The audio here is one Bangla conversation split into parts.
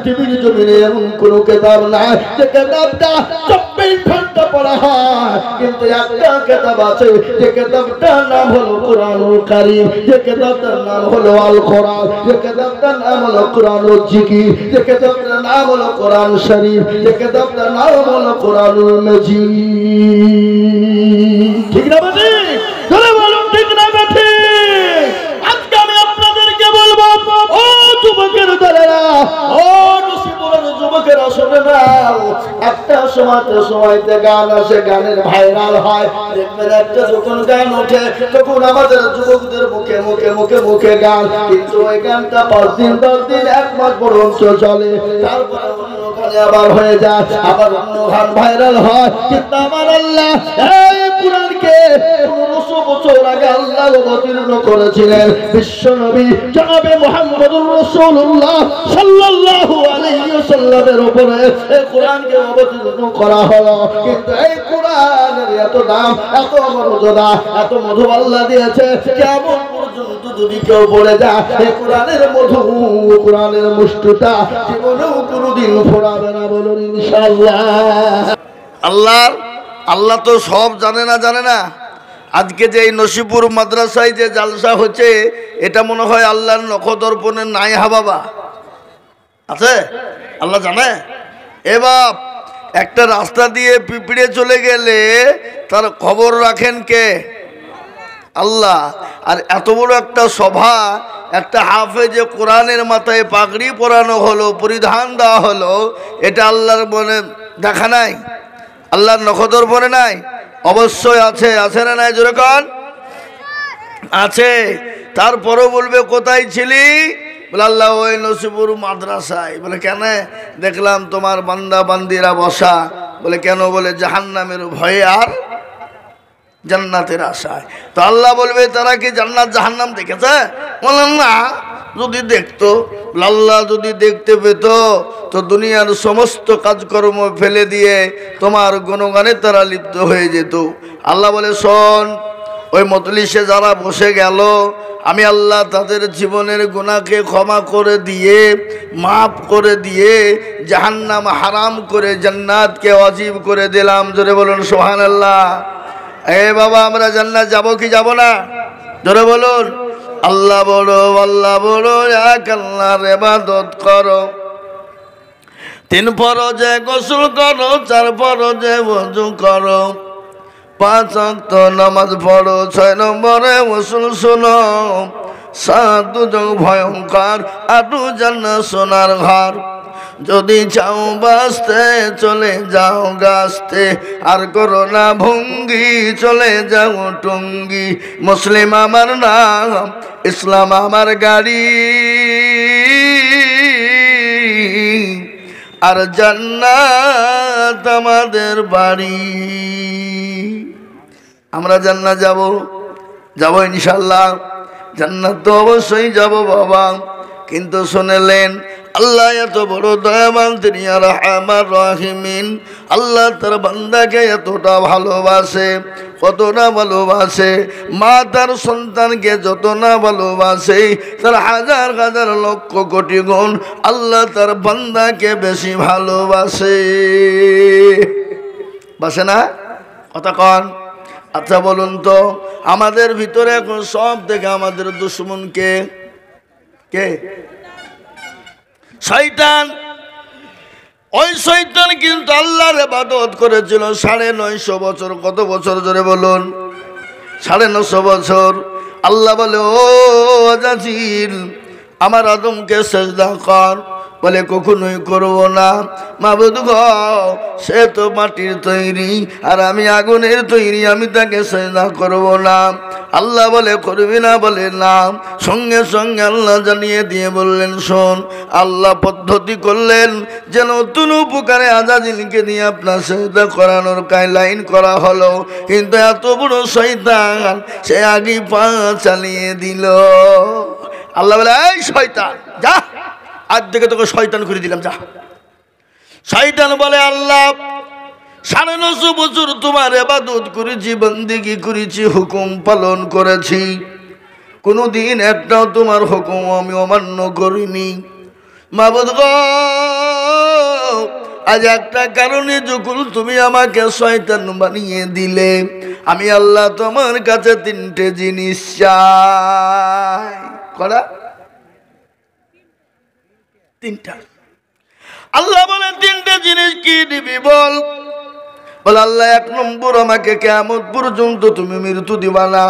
পৃথিবীর জমিনে এমন কোনো কিতাব নাই যে কিতাবটা 24 ঘন্টা পড়া হয়, কিন্তু একটা কিতাব আছে যে কিতাবটার নাম হলো কুরআনুল কারীম, যে কিতাবটার নাম হলো আল কোরআন, যে কিতাবটার নাম হলো কুরআনুল জিকির, যে কিতাবটার নাম হলো কোরআন শরীফ, যে কিতাবটার নাম হলো কোরআনুল মাজিদ। ঠিক না বাবা? ধরে বলুন ঠিক না বাবা? আজকে আমি আপনাদেরকে বলবো, ও যুবকের দলেরা, ও নসিপুরের যুবকেরা শুনে নাও, একটা সময়তে গান আসে, গানের ভাইরাল হয়, দেখবেন একটা যখন গান ওঠে তখন আমাদের যুবকদের মুখে মুখে মুখে মুখে গান, কিন্তু ওই গানটা 5 দিন 10 দিন 1 মাস পর্যন্ত চলে, তারপরে অন্য গানে আবার হয়ে যায়, আবার অন্য গান ভাইরাল হয়। কিন্তু আমার আল্লাহ এই কুরআনকে 1500 বছর আগে আল্লাহ অবতীর্ণ করেছিলেন বিশ্ব নবী জনাবে মুহাম্মদুর রাসূলুল্লাহ সাল্লাল্লাহু আলাইহি ওয়াসাল্লামের উপরে এই কোরআনকে অবতীর্ণ করা হলো। কিন্তু এই কোরআনের এত দাম, এত মর্যাদা, এত মধু আল্লাহ দিয়েছে, কিয়ামত পর্যন্ত যদি কেউ পড়ে যায় এই কোরআনের মধু, কোরআনের মুষ্টিটা জীবনেও কোনোদিন ফোরাবে না, বলুন ইনশাআল্লাহ। আল্লাহ তো সব জানে না। আজকে যে এই নসিপুর মাদ্রাসায় যে জালসা হচ্ছে, এটা মনে হয় আল্লাহর নখদর্পণে নাই হাবাবা আছে, আল্লাহ জানে। এ বাপ, একটা রাস্তা দিয়ে পিঁপড়ে চলে গেলে তার খবর রাখেন কে? আল্লাহ। আর এত বড় একটা সভা, একটা হাফেজে কোরআনের মাথায় পাগড়ি পরানো হলো, পরিধান দেওয়া হলো, এটা আল্লাহর মনে দেখা নাই? আল্লাহর নখদর্পণে নাই? অবশ্যই আছে। আছে না নাই? জোরে কোন আছে। তারপরও বলবে কোথায় ছিলি? বলে আল্লাহ ওই নসিপুর মাদ্রাসায়। বলে কেন? দেখলাম তোমার বান্দা বান্দিরা বসা। বলে কেন? বলে জাহান্নামের ভয়ে আর জান্নাতের আশায়। তো আল্লাহ বলবে তারা কি জান্নাত জাহান্নাম দেখেছে? বলেন না। যদি দেখতো, আল্লাহ যদি দেখতে পেত তো দুনিয়ার সমস্ত কাজকর্ম ফেলে দিয়ে তোমার গুণগানে তারা লিপ্ত হয়ে যেত। আল্লাহ বলে শোন, ওই মজলিসে যারা বসে গেল, আমি আল্লাহ তাদের জীবনের গুনাহকে ক্ষমা করে দিয়ে, মাফ করে দিয়ে, জাহান্নাম হারাম করে জান্নাতকে ওয়াজিব করে দিলাম। জোরে বলুন সুবহানাল্লাহ। এ বাবা, আমরা জান্নাত যাব কি যাব না? জোরে বলুন। আল্লাহ বলো, আল্লাহ বলো, এক আল্লাহর ইবাদত করো, 3 ফরজে গোসল করো, 4 ফরজে ওযু করো, 5 ওয়াক্ত নামাজ পড়ো, 6 নম্বরে ওসুল শোনো, 7 দুজক ভয়ঙ্কর, 8 জান্নাত সোনার ঘর। যদি চাও বাঁচতে চলে যাও গাছতে, আর করো না ভঙ্গি চলে যাও টঙ্গি। মুসলিম আমার নাম, ইসলাম আমার গাড়ি, আর জান্নাত আমাদের বাড়ি। আমরা জান্নাত যাব ইনশাআল্লাহ। জান্নাত তো অবশ্যই যাব বাবা। কিন্তু শুনলেন, আল্লাহ এত বড় দয়াবান, তিনি আর রহমান রহিমিন। আল্লাহ তার বান্দাকে এতটা ভালোবাসে, কতটা ভালোবাসে। মা তার সন্তানকে যত না ভালোবাসে, তার হাজার হাজার লক্ষ কোটি গুণ আল্লাহ তার বান্দাকে বেশি ভালোবাসে। বাসে না? কথা কন। আচ্ছা বলুন তো, আমাদের ভিতরে এখন সব থেকে আমাদের দুশ্মন কে? শয়তান। ওই শয়তান কিন্তু আল্লাহর ইবাদত করেছিল 950 বছর। কত বছর? জোরে বলুন। 950 বছর। আল্লাহ বলে, ও আজাজিল, আমার আদমকে সিজদা কর। বলে কখনোই করব না। মাবুদ গো, সে তো মাটির তৈরি আর আমি আগুনের তৈরি, আমি তাকে সিজদা করব না। আল্লাহ বলে করবি না? বলে না। সঙ্গে সঙ্গে আল্লাহ জানিয়ে দিয়ে বললেন, শোন, আল্লাহ পদ্ধতি করলেন যে নতুন উপকারে আজাজিলকে দিয়ে আপনার সিজদা করানোর লাইন করা হলো। কিন্তু এত বড় শয়তান, সে আগে পা চালিয়ে দিল। আল্লাহ বলে, এই শয়তান যা, আজ থেকে তোকে শয়তান করে দিলাম, যা। শয়তান বলে, আল্লাহ 950 বছর তোমার ইবাদত করেছি, বন্দেগী করেছি, হুকুম পালন করেছি, কোনোদিন একটাও তোমার হুকুম আমি অমান্য করিনি। মাবুদ গো, আজ একটা কারণে যখন তুমি আমাকে শয়তান বানিয়ে দিলে, আমি আল্লাহ তোমার কাছে তিনটে জিনিস চাই। করা তিনটা। আল্লাহ বলে তিনটে জিনিস কি দিবি বল? বলে আল্লাহ, এক নম্বর, আমাকে কিয়ামত পর্যন্ত তুমি মৃত্যু দিবা না।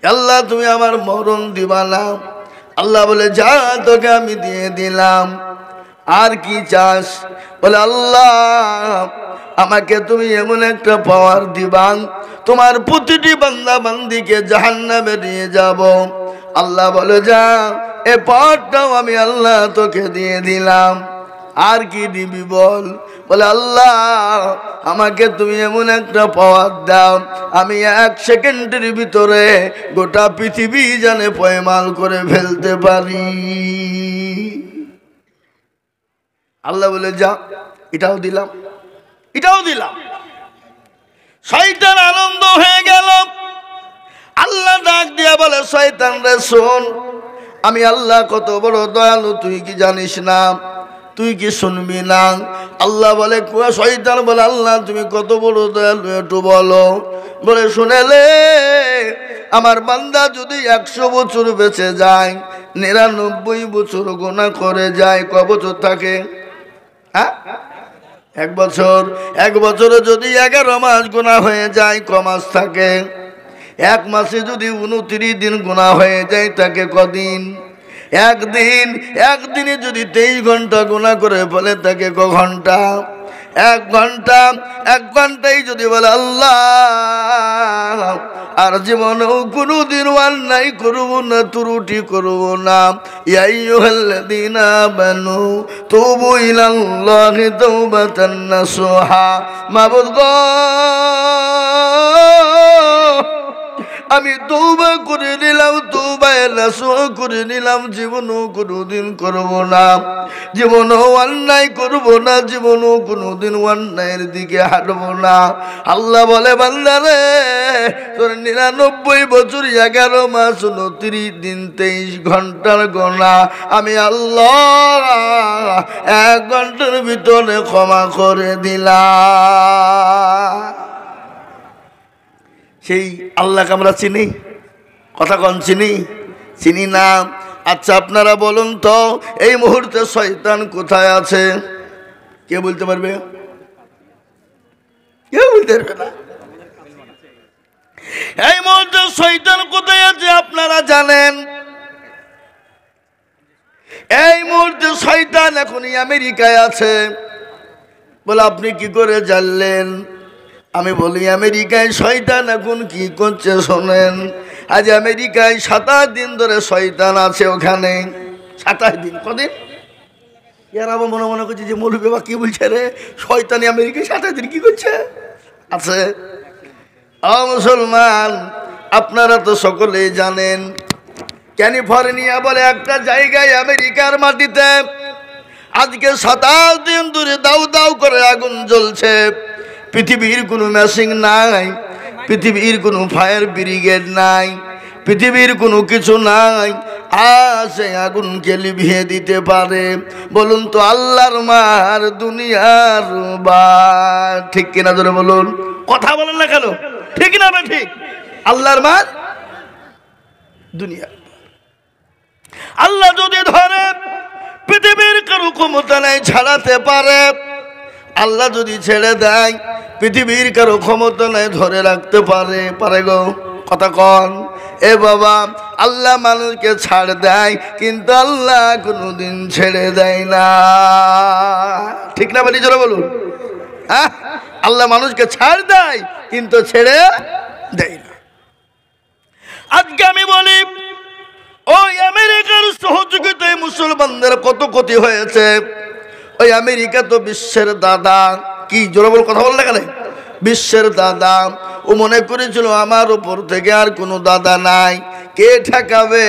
আল্লাহ, তুমি আমার মরণ দিবা না। আল্লাহ বলে যা, তোকে আমি দিয়ে দিলাম। আর কি চাস? বলে আল্লাহ, আমাকে তুমি এমন একটা পাওয়ার দিবা, তোমার প্রতিটি বান্দা বান্দিকে জাহান্নামে নিয়ে যাব। আল্লাহ বলে যা, এ পাওয়ারটাও আমি আল্লাহ তোকে দিয়ে দিলাম। আর কি দিবি বল? বলে আল্লাহ, আমাকে তুমি এমন একটা পাওয়ার দাও, আমি 1 সেকেন্ডের ভিতরে গোটা পৃথিবী জানে পয়মাল করে ফেলতে পারি। আল্লাহ বলে যা, এটাও দিলাম, এটাও দিলাম। শয়তান আনন্দ হয়ে গেল। আল্লাহ ডাক দিয়া বলে, শয়তান রে শোন, আমি আল্লাহ কত বড় দয়ালু তুই কি জানিস না? তুই কি শুনবি না? আল্লাহ বলে, শয়তান বলে, আল্লাহ তুমি কত বড় দয়ালু একটু বলো। বলে শুনেলে, আমার বান্দা যদি 100 বছর বেঁচে যায়, 99 বছর গুনাহ করে যায়, কয় বছর থাকে? হ্যাঁ, 1 বছর। 1 বছরে যদি 11 মাস গুনাহ হয়ে যায়, ক মাস থাকে? 1 মাসে যদি 29 দিন গুনাহ হয়ে যায়, তাকে কদিন? 1 দিন। 1 দিনে যদি 23 ঘন্টা গুনাহ করে ফেলে, তাকে ক ঘন্টা? 1 ঘন্টা। 1 ঘন্টাই যদি বলে আল্লাহ আর জীবনেও কোনোদিন অন্যায় করব না, ত্রুটি করব না, ইয়া আইয়ুহাল্লাযীনা আমানু তুবু ইলাল্লাহি তাওবাতান নাসুহা। মাবুদ গো, আমি তওবা করে নিলাম, তওবায়ে নাসুহ করে নিলাম, জীবনও কোনোদিন করব না, জীবনও অন্যায় করব না, জীবনও কোনোদিন অন্যায়ের দিকে হাঁটব না। আল্লাহ বলে, বান্দারে, তোর 99 বছর 11 মাস 29 দিন 23 ঘন্টার গোনা আমি আল্লাহ 1 ঘন্টার ভিতরে ক্ষমা করে দিলাম। সেই আল্লাহকে আমরা চিনি? কথা কন, চিনি? চিনি না। আচ্ছা, আপনারা বলুন তো, এই মুহূর্তে শয়তান কোথায় আছে? কে বলতে পারবে? কেউ বলতে পারবে না। এই মুহূর্তে শয়তান কোথায় আছে আপনারা জানেন? এই মুহূর্তে শয়তান এখনই আমেরিকায় আছে। বলে আপনি কি করে জানলেন? আমি বলি, আমেরিকায় শয়তান এখন কি করছে শোনেন। আজ আমেরিকায় 27 দিন ধরে শয়তান আছে ওখানে। 27 দিন। কদিন? এর আবার মনে করছে যে মৌলবি বাবা কি বলছে রে, শয়তানি আমেরিকায় 27 দিন কি করছে আছে। মুসলমান, আপনারা তো সকলেই জানেন, ক্যালিফোর্নিয়া বলে একটা জায়গায় আমেরিকার মাটিতে আজকে 27 দিন ধরে দাউ দাউ করে আগুন জ্বলছে। পৃথিবীর কোনো মেশিন নাই, পৃথিবীর কোনো ফায়ার ব্রিগেড নাই, পৃথিবীর কোনো কিছু নাই সে আগুনকে লিভিয়ে দিতে পারে। বলুন তো, আল্লাহর মার দুনিয়ার বার, ঠিক কিনা? ধরে বলুন, কথা বলেন না কেন? ঠিক না? ঠিক। আল্লাহর মার দুনিয়া। আল্লাহ যদি ধরে, পৃথিবীর কারো ক্ষমতা নাই ছাড়াতে পারে। আল্লাহ যদি ছেড়ে দেয়, পৃথিবীর কারো ক্ষমতা নাই ধরে রাখতে পারে। পারে গো? কথা কন। এ বাবা, আল্লাহ মানুষকে ছাড় দেয়, কিন্তু আল্লাহ কোনোদিন ছেড়ে দেয় না। ঠিক না? বলি জোরে বলুন। হ্যাঁ, আল্লাহ মানুষকে ছাড় দেয় কিন্তু ছেড়ে দেয় না। আজকে আমি বলি, ওই আমেরিকার সহযোগিতায় মুসলমানদের কত ক্ষতি হয়েছে। ওই আমেরিকা তো বিশ্বের দাদা। কি জোরে বল, কথা বল না কেন? বিশ্বের দাদা। ও মনে করেছিল আমার উপর থেকে আর কোনো দাদা নাই, কে ঠেকাবে?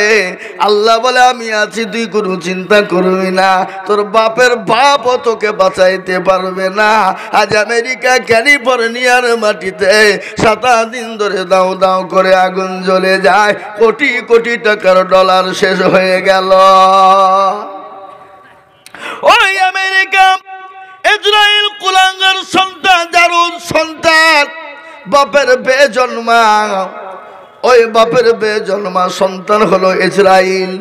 আল্লাহ বলে, আমি আছি, তুই কোনো চিন্তা করবি না, তোর বাপের বাপও তোকে বাঁচাইতে পারবে না। আজ আমেরিকা ক্যালিফোর্নিয়ার মাটিতে 27 দিন ধরে দাও দাও করে আগুন জ্বলে যায়, কোটি কোটি টাকার ডলার শেষ হয়ে গেল। ওই আমেরিকা ইসরায়েল কুলাঙ্গার সন্তান জারুদ সন্তান বাপের বেজন্মা, ওই বাপের বেজন্মা সন্তান হলো ইসরায়েল।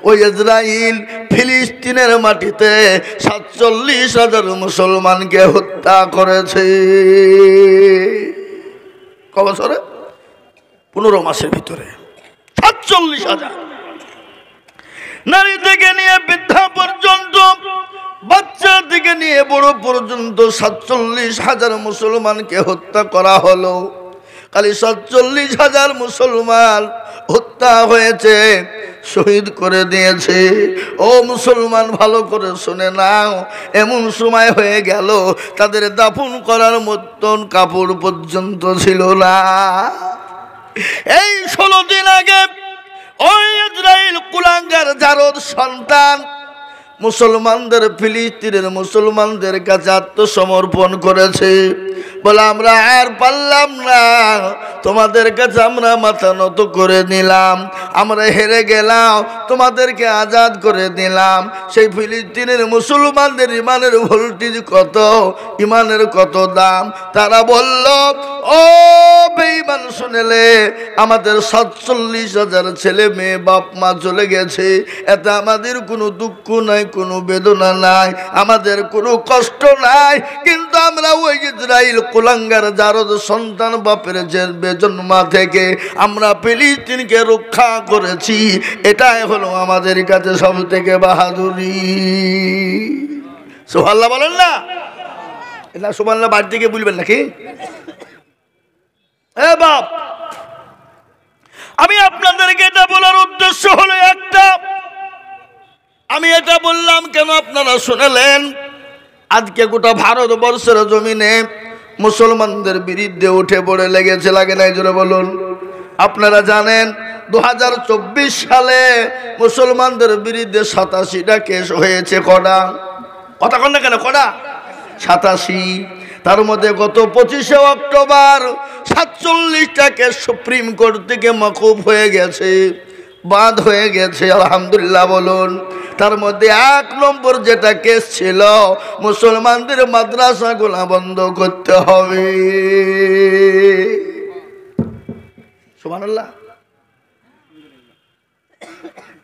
ওই ইসরায়েল ফিলিস্তিনের মাটিতে ৪৭,০০০ মুসলমানকে হত্যা করেছে। ক বছরে? ১৫ মাসের ভিতরে ৪৭,০০০। নারী থেকে নিয়ে বৃদ্ধা পর্যন্ত, বাচ্চা থেকে নিয়ে বড় পর্যন্ত ৪৭,০০০ মুসলমানকে হত্যা করা হলো। খালি ৪৭,০০০ মুসলমান হত্যা হয়েছে, শহীদ করে দিয়েছে। ও মুসলমান, ভালো করে শুনে নাও, এমন সময় হয়ে গেল তাদের দাফন করার মতন কাপড় পর্যন্ত ছিল না। এই ১৬ দিন আগে ওই ইসরায়েল কুলাঙ্গার জারদ সন্তান মুসলমানদের, ফিলিস্তিনের মুসলমানদের কাছে আত্মসমর্পণ করেছে। বলে আমরা আর পারলাম না, তোমাদের কাছে আমরা মাথা নত করে নিলাম, আমরা হেরে গেলাম, তোমাদেরকে আজাদ করে দিলাম। সেই ফিলিস্তিনের মুসলমানদের ইমানের ভোল্টেজ কত, ইমানের কত দাম। তারা বলল, ও বেঈমান, শুনেলে আমাদের ৪৭,০০০ ছেলে মেয়ে বাপ মা চলে গেছে, এতে আমাদের কোনো দুঃখ নাই, কোনো বেদনা নাই, আমাদের কোনো কষ্ট নাই, কিন্তু আমরা ওই ইসরায়েল কুলাঙ্গার জারদ সন্তান বাপের যে বেজন্মা থেকে আমরা ফিলিস্তিনকে রক্ষা করেছি, এটাই হলো আমাদের কাছে সব থেকে বাহাদুরি। সুবহানাল্লাহ বলেন না? এটা সুবহানাল্লাহ বাড়ি থেকে বলবেন নাকি? এ বাপ, আমি আপনাদেরকে এটা বলার উদ্দেশ্য হলো একটা। আমি এটা বললাম কেন আপনারা শুনলেন? আজকে গোটা ভারতবর্ষের জমিনে মুসলমানদের বিরুদ্ধে উঠে পড়ে লেগেছে, লাগে নাই? জোরে বলুন। আপনারা জানেন 2024 সালে মুসলমানদের বিরুদ্ধে 87টা কেস হয়েছে। কটা? কথা কন না কেন? কটা? 87। তার মধ্যে গত 25শে অক্টোবর 47টা কেস সুপ্রিম কোর্ট থেকে মওকুফ হয়ে গেছে, বাদ হয়ে গেছে। আলহামদুলিল্লাহ বলুন। তার মধ্যে 1 নম্বর যেটা কেস ছিল, মুসলমানদের মাদ্রাসাগুলো বন্ধ করতে হবে। সুবহানাল্লাহ।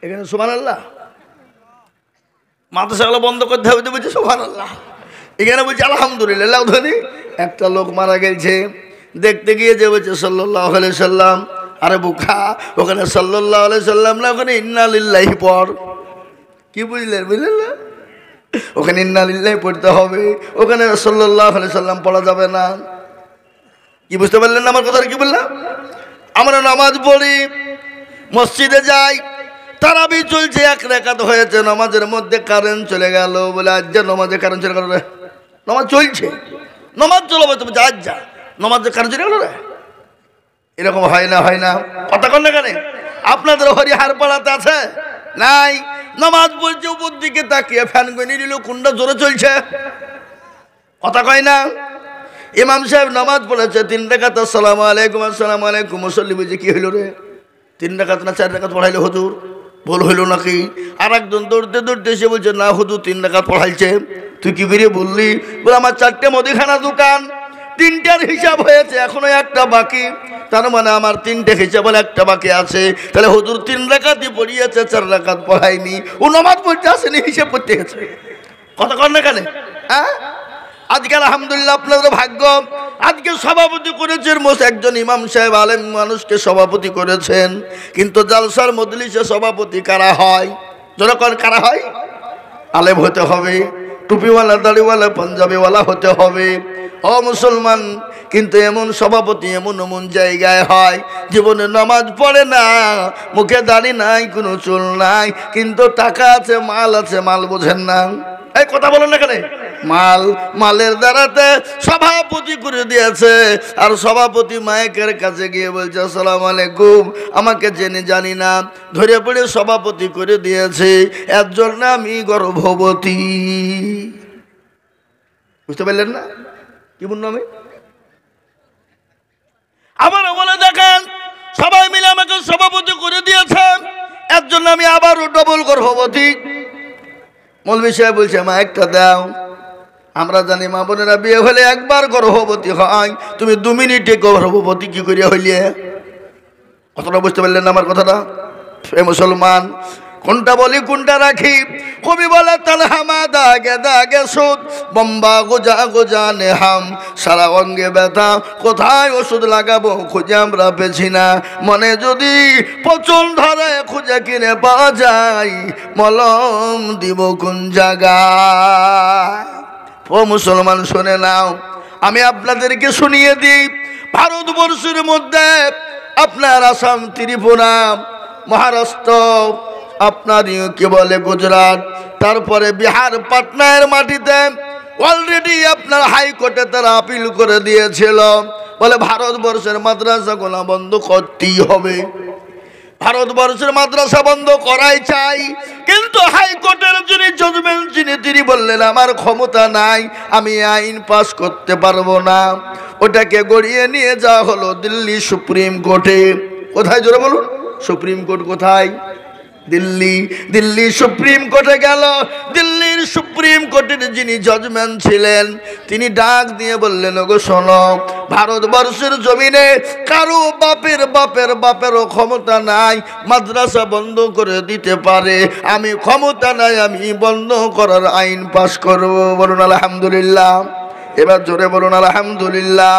এখানে সুবহানাল্লাহ। মাদ্রাসাগুলো বন্ধ করতে হবে বলছে সুবহানাল্লাহ, এখানে বলছে আলহামদুলিল্লাহ। ধনী একটা লোক মারা গেছে, দেখতে গিয়ে যে বলছে সাল্লাল্লাহু আলাইহি সাল্লাম। আরে বুখা, ওখানে সাল্লাল্লাহু আলাইহি সাল্লাম না, ওখানে ইন্না লিল্লাহি পড়। কি বুঝলেন? বুঝলেন না? ওখানে ইন্না লিল্লাহি পড়তে হবে, ওখানে সাল্লাল্লাহু আলাইহি সাল্লাম পড়া যাবে না। কি বুঝতে পারলেন না আমার কথা? কি বললাম? আমরা নামাজ পড়ি, মসজিদে যাই, তারাবি চলছে, 1 রাকাত হয়েছে, নামাজের মধ্যে কারেন্ট চলে গেল। বলে আজ যা নামাজে কারেন্ট চলে গেল রে, নামাজ চলছে, নামাজ চলবে, তুমি যা আজ যা, নামাজে কারেন্ট চলে গেল রে। এরকম হয় না? হয় না? কথা কন না কেন? আপনাদের হরিহার পাড়াতে আছে? নাই। নামাজ পড়ছে, উপর দিকে তাকিয়ে ফ্যান গনি দিল, কোনটা জোরে চলছে। কথা কয় না? ইমাম সাহেব নামাজ পড়েছে 3 রাকাত, আসসালামু আলাইকুম, আসসালামু আলাইকুম। মুসল্লি বলছে কি হইল রে? 3 রাকাত না 4 রাকাত পড়াইলো হুজুর, ভুল হইল নাকি? আর একজন দৌড়তে দৌড়তে এসে বলছে না হুজুর 3 রাকাত পড়াইছে। তুই কি বেরিয়ে বললি? বলে আমার 4টে মুদিখানা দোকান, 3টার হিসাব হয়েছে, এখনো একটা বাকি। তার মানে আমার 3টে হিসাব বলে একটা বাকি আছে। তাহলে হুজুর 3 রাকাতই পড়িয়েছে, 4 রাকাত পড়ায়নি। ও নামাজ পড়তে আসেনি, হিসাব করতে গেছে। কথা কর না কেন? হ্যাঁ, আজকে আলহামদুলিল্লাহ আপনাদের ভাগ্য, আজকে সভাপতি করেছেন একজন ইমাম সাহেব, আলেম মানুষকে সভাপতি করেছেন। কিন্তু জালসার মজলিসে সভাপতি কারা হয়? জনগণ কারা হয়? আলেম হতে হবে, টুপিওয়ালা, দাড়িওয়ালা, পাঞ্জাবিওয়ালা হতে হবে। ও মুসলমান, কিন্তু এমন সভাপতি এমন এমন জায়গায় হয়, জীবনে নামাজ পড়ে না, মুখে দাড়ি নাই, কোনো চুল নাই, কিন্তু টাকা আছে, মাল আছে, মাল বোঝেন না। এই কথা বলেন না কেন? মালের দ্বারাতে সভাপতি করে দিয়েছে। আর সভাপতি মাইকের কাছে গিয়ে বলছে আসসালামু আলাইকুম, আমাকে জেনে জানি না, ধরে পড়ে সভাপতি করে দিয়েছে, এর জন্য আমি গর্ভবতী। বুঝতে পারলেন না? কি বললাম আমি? আবার বলে দেখেন, সবাই মিলে আমাকে সভাপতি করে দিয়েছেন, এর জন্য আমি আবারও ডবল গর্ভবতী। মৌলভী সাহেব বলছে মা একটা দাও। আমরা জানি মা বোনেরা বিয়ে হলে একবার গর্ভবতী হয়, তুমি 2 মিনিটে গর্ভবতী কি করিয়া হইলে? কথাটা বুঝতে পারলেন না আমার কথাটা? এ মুসলমান, কোনটা বলি কোনটা রাখি? কবি বলে তালহামা দাগে দাগে সুদ, বম্বা গোজা গোজা নেহাম, সারা অঙ্গে ব্যথা, কোথায় ওষুধ লাগাবো খুঁজে আমরা পেছি না। মনে যদি পচন ধরে খুঁজে কিনে পাওয়া যায়, মলম দিব কোন জায়গায়? ও মুসলমান শুনে নাও, আমি আপনাদেরকে শুনিয়ে দিই। ভারতবর্ষের মধ্যে আপনার আসাম, ত্রিপুরা, মহারাষ্ট্র, আপনার কি বলে গুজরাট, তারপরে বিহার, পাটনার মাটিতে অলরেডি আপনার হাইকোর্টে তারা আপিল করে দিয়েছিল, বলে ভারতবর্ষের মাদ্রাসাগুলো বন্ধ করতেই হবে, ভারতবর্ষের মাদ্রাসা বন্ধ করাই চাই। কিন্তু হাইকোর্টের যিনি জাজমেন্ট তিনি বললেন আমার ক্ষমতা নাই, আমি আইন পাস করতে পারবো না। ওটাকে গড়িয়ে নিয়ে যাওয়া হলো দিল্লি সুপ্রিম কোর্টে। কোথায় জোরে বলুন? সুপ্রিম কোর্ট কোথায়? দিল্লি। দিল্লি সুপ্রিম কোর্টে গেল। দিল্লির সুপ্রিম কোর্টের যিনি জাজমেন্ট ছিলেন তিনি ডাক দিয়ে বললেন, ওগো শোনো, ভারতবর্ষের জমিনে কারো বাপের বাপের বাপেরও ক্ষমতা নাই মাদ্রাসা বন্ধ করে দিতে পারে। আমি ক্ষমতা নাই, আমি বন্ধ করার আইন পাস করবো। বলুন আলহামদুলিল্লাহ। এবার জোরে বলুন আলহামদুলিল্লাহ।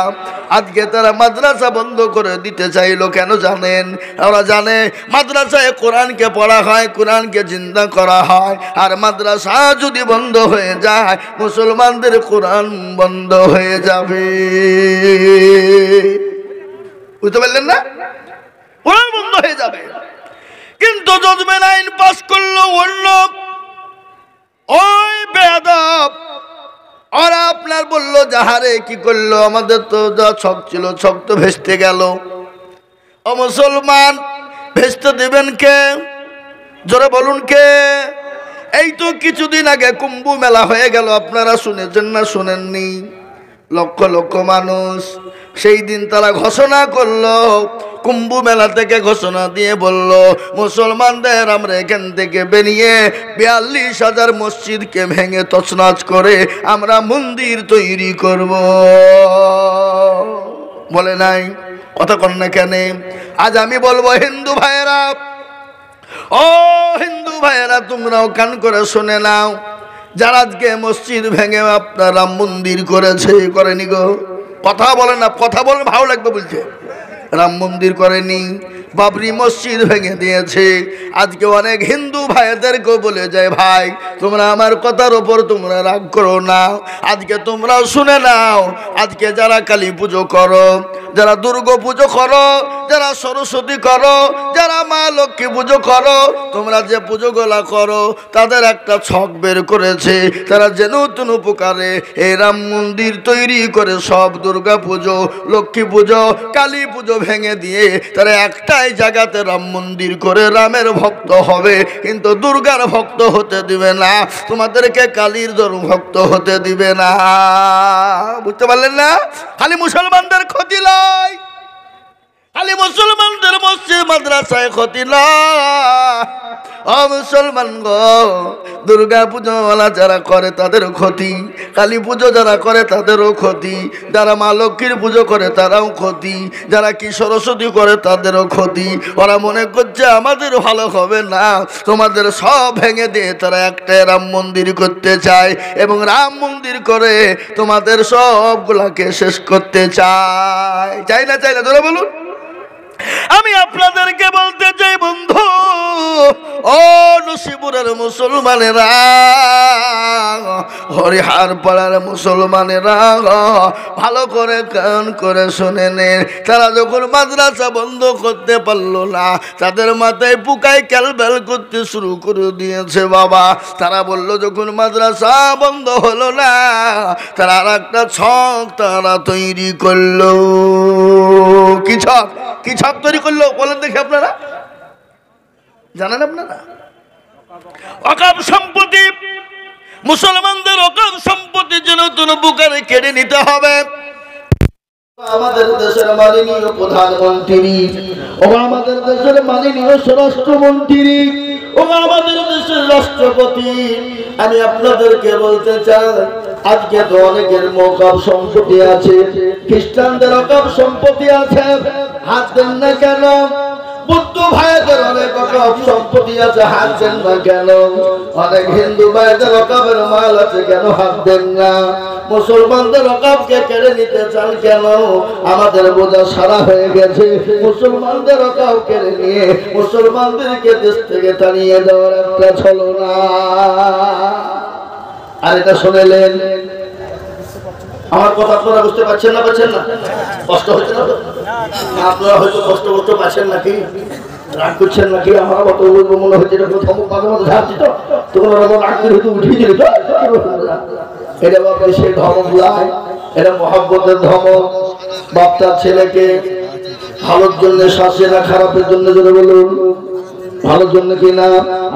আজকে তারা মাদ্রাসা বন্ধ করে দিতে চাইলো কেন জানেন? ওরা জানে মাদ্রাসায় কোরআনকে পড়া হয়, কোরআনকে জিন্দা করা হয়, আর মাদ্রাসা যদি বন্ধ হয়ে যায় মুসলমানদের কোরআন বন্ধ হয়ে যাবে। বুঝতে পারলেন না? কোরআন বন্ধ হয়ে যাবে। কিন্তু জাজমেন্ট আইন পাস করলো অন্য ওই বেয়াদব। আর আপনার বললো যাহারে কি করলো, আমাদের তো যা ছক ছিল ছক তো ভেস্তে গেল। ও মুসলমান, ভেস্তে দেবেন কে? জোরে বলুন কে? এই তো কিছুদিন আগে কুম্ভ মেলা হয়ে গেল, আপনারা শুনেছেন না শুনেননি? লক্ষ লক্ষ মানুষ সেই দিন তারা ঘোষণা করলো, কুম্ভ মেলা থেকে ঘোষণা দিয়ে বলল মুসলমানদের আমরা এখান থেকে বেরিয়ে 42,000 মসজিদকে ভেঙে তছনছ করে আমরা মন্দির তৈরি করব। বলে নাই? কথা কন না কেন? আজ আমি বলবো হিন্দু ভাইয়েরা, ও হিন্দু ভাইয়েরা, তোমরাও কান করে শুনে নাও। যারা আজকে মসজিদ ভেঙে আপনার রাম মন্দির করেছে, করেনি গো? কথা বলেন না, কথা বলেন ভালো লাগবে বলছে। রাম মন্দির করেনি, বাবরি মসজিদ ভেঙে দিয়েছে। আজকে অনেক হিন্দু ভাইদেরকে বলে যায়, ভাই তোমরা আমার কথার ওপর তোমরা রাগ করো না। আজকে তোমরাও শুনে নাও, আজকে যারা কালী পুজো করো, যারা দুর্গা পুজো করো, যারা সরস্বতী করো, যারা মা লক্ষ্মী পুজো করো, তোমরা যে পুজোগুলা করো তাদের একটা ছক বের করেছে। তারা যে নতুন উপকারে এই রাম মন্দির তৈরি করে সব দুর্গা পুজো, লক্ষ্মী পুজো, কালী পুজো ভেঙে দিয়ে তারা একটাই জায়গাতে রাম মন্দির করে রামের ভক্ত হবে, কিন্তু দুর্গার ভক্ত হতে দিবে না, তোমাদেরকে কালীর ভক্ত হতে দিবে না। বুঝতে পারলেন না? খালি মুসলমানদের ক্ষতি নয়, খালি মুসলমানদের মসজিদ মাদ্রাসায় ক্ষতি নয়। ও মুসলমান গো, দুর্গা পুজোওয়ালা যারা করে তাদের ক্ষতি, কালী পুজো যারা করে তাদেরও ক্ষতি, যারা মা লক্ষ্মীর পুজো করে তারাও ক্ষতি, যারা কি সরস্বতী করে তাদেরও ক্ষতি। ওরা মনে করছে আমাদের ভালো হবে না, তোমাদের সব ভেঙে দিয়ে তারা একটা রাম মন্দির করতে চায়, এবং রাম মন্দির করে তোমাদের সবগুলাকে শেষ করতে চায়। চাই না? চাই না? তোরা বলুন। আমি আপনাদেরকে বলতে চাই বন্ধু, ও নসিপুরের মুসলমানেরা, হরিহার পাড়ার মুসলমানেরা, ভালো করে কান করে শুনে নেন। তারা যখন মাদ্রাসা বন্ধ করতে পারলো না, তাদের মাথায় পুকায় ক্যালবেল করতে শুরু করে দিয়েছে বাবা। তারা বলল যখন মাদ্রাসা বন্ধ হলো না, তারা আর একটা ছক তারা তৈরি করলো। কি ছক? কি ছক তৈরি করলো বলেন দেখি আপনারা? জানেন আপনারা? ওয়াকফ সম্পত্তি, মুসলমানদের ওয়াকফ সম্পত্তি যেন নতুন বুকারে কেড়ে নিতে হবে। আমাদের দেশের মাননীয় প্রধানমন্ত্রী ও আমাদের দেশের মাননীয় স্বরাষ্ট্রমন্ত্রী ও আমাদের দেশের রাষ্ট্রপতি, আমি আপনাদেরকে বলতে চাই, আজকে তো অনেকের ওয়াকফ সম্পত্তি আছে, খ্রিস্টানদের ওয়াকফ সম্পত্তি আছে, হাত দেন না কেন? বুদ্ধ ভাইদের অনেক ওয়াকফ সম্পত্তি আছে, হাত দেন না কেন? অনেক হিন্দু ভাইদের ওয়াকফের মাল আছে, কেন হাত দেন না? মুসলমানদের ওয়াকফকে কেড়ে নিতে চান কেন? আমাদের বোঝা সারা হয়ে গেছে, মুসলমানদের ওয়াকফ কেড়ে নিয়ে মুসলমানদেরকে দেশ থেকে তাড়িয়ে দেওয়ার একটা ছলনা। আর এটা শুনলেন, আমার কথা আপনারা বুঝতে পারছেন না? কষ্ট হচ্ছে না? আপনারা হয়তো কষ্ট পাচ্ছেন নাকি, রাগ করছেন নাকি? আমার মতো মনে হচ্ছে তখন রাগ করে হয়তো উঠিয়ে দিল। এটা বাপরে সে ধমক নয়, এটা মহব্বতের ধমক। বাপটার ছেলেকে ভালোর জন্য শাসে না, খারাপের জন্য জোরে বলুন, ভালোর জন্য কিনা?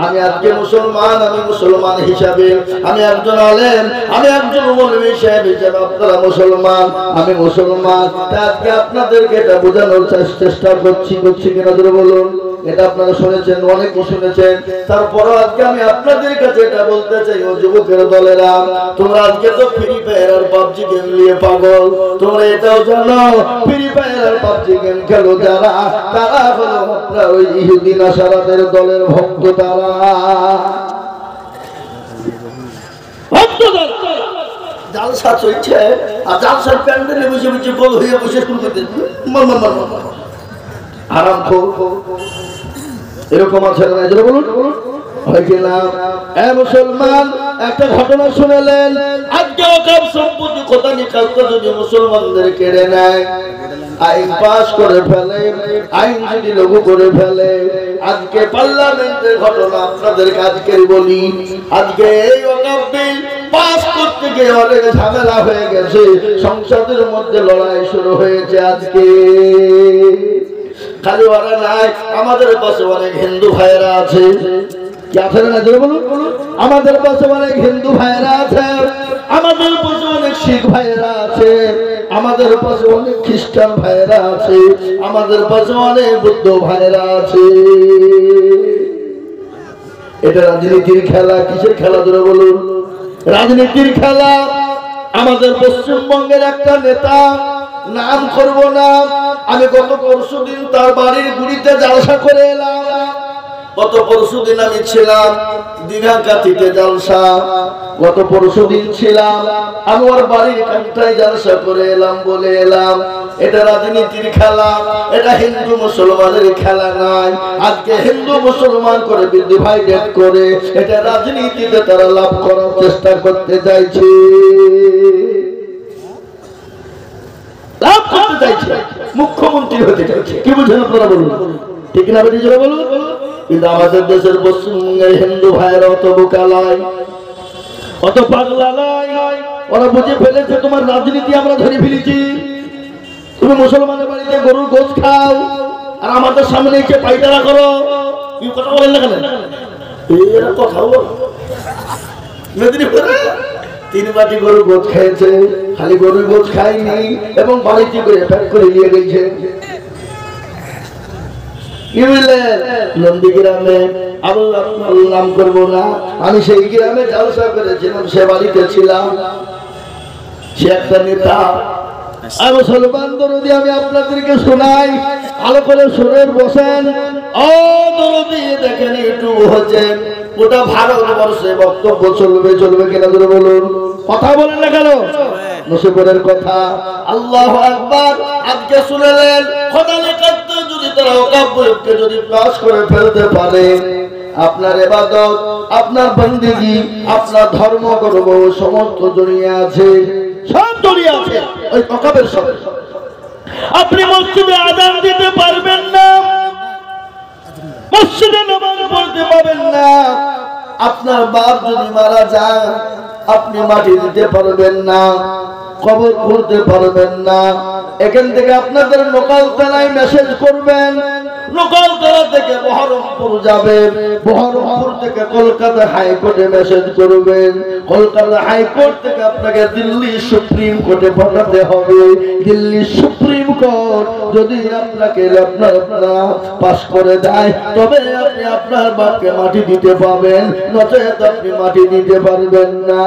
আমি আজকে মুসলমান, আমি মুসলমান হিসাবে, আমি একজন আলেম, আমি একজন মৌলবী সাহেব হিসাবে, আপনারা মুসলমান, আমি মুসলমান। আজকে আপনাদেরকে এটা বোঝানোর চেষ্টা করছি কিনা জোরে বলুন। এটা আপনারা শুনেছেন, অনেকে শুনেছেন। তারপরও আজকে আমি আপনাদের কাছে এটা বলতে চাই, ও যুবকের দলেরা, তোমরা আজকে তো ফ্রি ফায়ার আর পাবজি গেম নিয়ে পাগল। তোমরা এটাও জানো, ফ্রি ফায়ার আর পাবজি গেম খেলো যারা, তারা হলো আপনারা ওই ইহুদি নাসারাদের দলের ভক্ত। তারা জালসা চলছে, আর জালসার প্যান্ডেলে বসে বসে গোল হয়ে বসে শুরু করতে আরাম এরকম আছে না? বলুন হয় কিনা? মুসলমান, একটা ঘটনা শুনেলেন, আজকে ওয়াকফ সম্পত্তি কোথা নিকালকে যদি মুসলমানদের কেড়ে নেয়, আইন পাস করে ফেলে, আইন যদি লাগু করে ফেলে, আজকে পার্লামেন্টের ঘটনা আপনাদেরকে আজকের বলি, আজকে এই ওয়াকফ বিল পাস করতে গিয়ে অনেক ঝামেলা হয়ে গেছে, সংসদের মধ্যে লড়াই শুরু হয়েছে। আজকে খালি ওরা নাই, আমাদের পাশে অনেক হিন্দু ভাইয়েরা আছে, আমাদের পাশে অনেক হিন্দু ভাইয়েরা আছে, আমাদের পাশে অনেক শিখ ভাইয়েরা আছে, আমাদের পাশে অনেক খ্রিস্টান ভাইয়েরা আছে, আমাদের পাশে অনেক বৌদ্ধ ভাইয়েরা আছে। এটা রাজনীতির খেলা। কিসের খেলা ধরে বলুন? রাজনীতির খেলা। আমাদের পশ্চিমবঙ্গের একটা নেতা, নাম করব না, আমি গত পরশুদিন তার বাড়ির গুড়িতে জালসা করে এলাম। গত পরশুদিন আমি ছিলাম দীঘা কাঠিতে জালসা, গত পরশুদিন ছিলাম আমি ওর বাড়ির কাঠটায় জালসা করে এলাম, বলে এলাম এটা রাজনীতির খেলা, এটা হিন্দু মুসলমানের খেলা নয়। আজকে হিন্দু মুসলমান করে ডিভাইডেড করে এটা রাজনীতিতে তারা লাভ করার চেষ্টা করতে চাইছে, লাভ করতে চাইছে, মুখ্যমন্ত্রী হতে চাইছে। কি বুঝেন আপনারা বলুন, ঠিক না? বেরিয়ে বলুন। কিন্তু আমাদের দেশের পশ্চিমবঙ্গের হিন্দু ভাইয়েরা অত বোকা নয়, অত পাগলা নয়। ওরা বুঝে ফেলেছে তোমার রাজনীতি আমরা ধরে ফেলেছি। তুমি মুসলমানের বাড়িতে গরুর গোশ খাও আর আমাদের সামনে এসে পায়তারা করো। কি কথা বলেন না কেন? এরা কথা বল। মেদিনীপুরে 3 বাটি গরুর গোশ খেয়েছে, খালি গরুর গোশ খায়নি এবং বাড়িতে করে প্যাক করে নিয়ে গেছে। নন্দীগ্রামে নাম করবো না, আমি সেই গ্রামে জালসা করেছিলাম, সে বাড়িতে ছিলাম, সে একটা নেতা। মুসলমান দরদি আমি আপনাদেরকে শোনাই, ভালো করে শুনে বসেন। ও দরদি দেখেন, ইউটিউব হচ্ছে, গোটা ভারতবর্ষে বক্তব্য চলবে কিনা ধরে বলুন। কথা বলেন না কেন? নসিবের কথা। আল্লাহু আকবার। আজকে শুনলেন, খোদা নেকাতে যদি তারা ওয়াকফকে যদি পাস করে ফেলতে পারে, আপনার ইবাদত, আপনার বন্দেগী, আপনার ধর্ম করব সমস্ত জড়িয়ে আছে, সব জড়িয়ে আছে ওই ওয়াকফের সাথে। আপনি মসজিদে আযান দিতে পারবেন না, মসজিদে নামাজ পড়তে পারবেন না, আপনার বাপ যদি মারা যায় আপনি মাটি দিতে পারবেন না, কবর খুঁড়তে পারবেন না। এখান থেকে আপনাদের লোকাল থানায় মেসেজ করবেন, নকলতলা থেকে বহরমপুর যাবেন, বহরমপুর থেকে কলকাতা হাইকোর্টে মেসেজ করবেন, কলকাতা হাইকোর্ট থেকে আপনাকে দিল্লি সুপ্রিম কোর্টে পাঠাতে হবে। দিল্লি সুপ্রিম কোর্ট যদি আপনাকে আপনার পাস করে দেয় তবে আপনি আপনার বাপকে মাটি দিতে পাবেন, নচেত আপনি মাটি দিতে পারবেন না।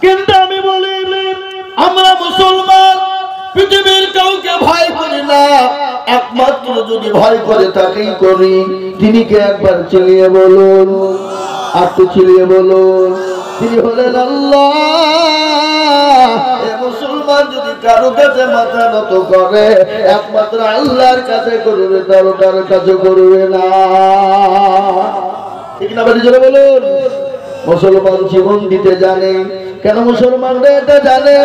কিন্তু আমি বলি আমরা মুসলমান পৃথিবীর কাউকে ভয় করি না, একমাত্র যদি ভয় করে তাকেই করি। তিনি কে একবার চিনিয়ে বলুন, আর তো চিনিয়ে বলুন, তিনি হলেন আল্লাহ। মুসলমান যদি কারো কাছে মাথা নত করে একমাত্র আল্লাহর কাছে করবে, তারও কারো কাছে করবে না। ঠিক না? জোরে বলুন। মুসলমান জীবন দিতে জানে। কেন মুসলমানরা এটা জানে?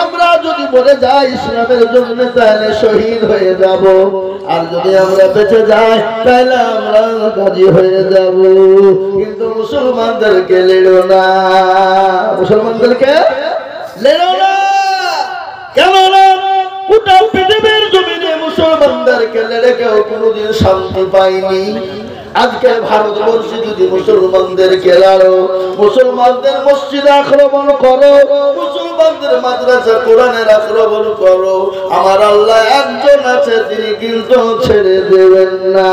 আমরা যদি মরে যাই ইসলামের জন্য তাহলে শহীদ হয়ে যাব, আর যদি আমরা বেঁচে যাই তাহলে আমরা গাজী হয়ে যাব। কিন্তু মুসলমানদেরকে লেড়ো না, মুসলমানদেরকে লেড়ো না। কেননা গোটা পৃথিবীর জমিনে মুসলমানদেরকে লেড়ে কেউ কোনোদিন শান্তি পায়নি। আজকে ভারতবর্ষে যদি মুসলমানদেরকে লাড়ো, মুসলমানদের মসজিদ আক্রমণ করো, মুসলমানদের মাদ্রাসা কোরআনের আক্রমণ করো, আমার আল্লাহ একজন আছে, তিনি কিন্তু ছেড়ে দেবেন না।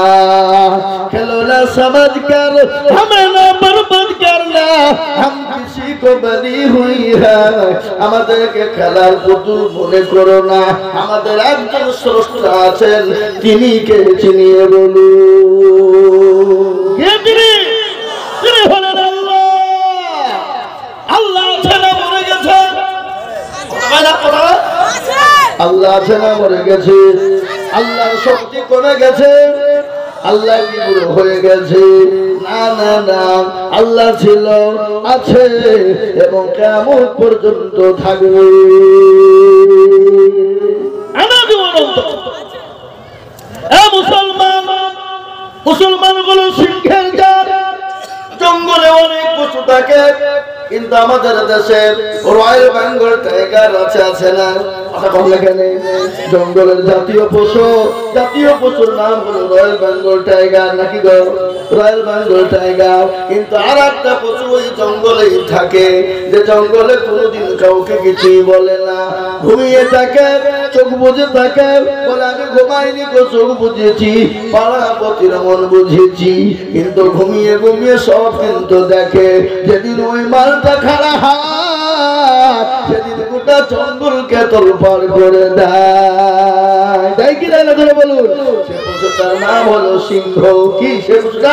খেলো না সমাজ কর হামেं না বরবাদ করনা, হাম কিসি কো বনি হুই হ্যায়। আমাদেরকে খেলার পুতুল মনে করো না, আমাদের একজন স্রষ্টা আছেন, তিনি কে চিনিয়ে বলুন। আল্লাহ আছে না মরে গেছে? আল্লাহ আছে না মরে গেছে? আল্লাহর শক্তি কমে গেছে? আল্লাহ কি বুড়ো হয়ে গেছে? না না না, আল্লাহ ছিল, আছে এবং কিয়ামত পর্যন্ত থাকবে। মুসলমান, মুসলমানগুলো সিংহের জাত। জঙ্গলে অনেক পশু থাকে, কিন্তু আমাদের দেশে রয়্যাল বেঙ্গল টাইগার আছে না? জঙ্গলের জাতীয় পশুর নাম হলো রয়্যাল বেঙ্গল টাইগার। নাকি গো? Royal Bengal tiger. কিন্তু আর একটা পশু ওই জঙ্গলেই থাকে, যে জঙ্গলে কোনোদিন কাউকে কিছুই বলে না, ঘুমিয়ে থাকে, চোখ বুঝে থাকে, বলে আমি ঘুমাইনি গো, চোখ বুঝেছি, পাড়াপতির মন বুঝেছি। কিন্তু ঘুমিয়ে ঘুমিয়ে সব কিন্তু দেখে। যেদিন ওই মালটা খাড়া হয় সেদিন গোটা জঙ্গলকে তোলপাড় করে দেয়। তাই কি দেয় না? ধরে বলুন। সে পশুটার নাম হলো সিংহ। কি সে পশুটা?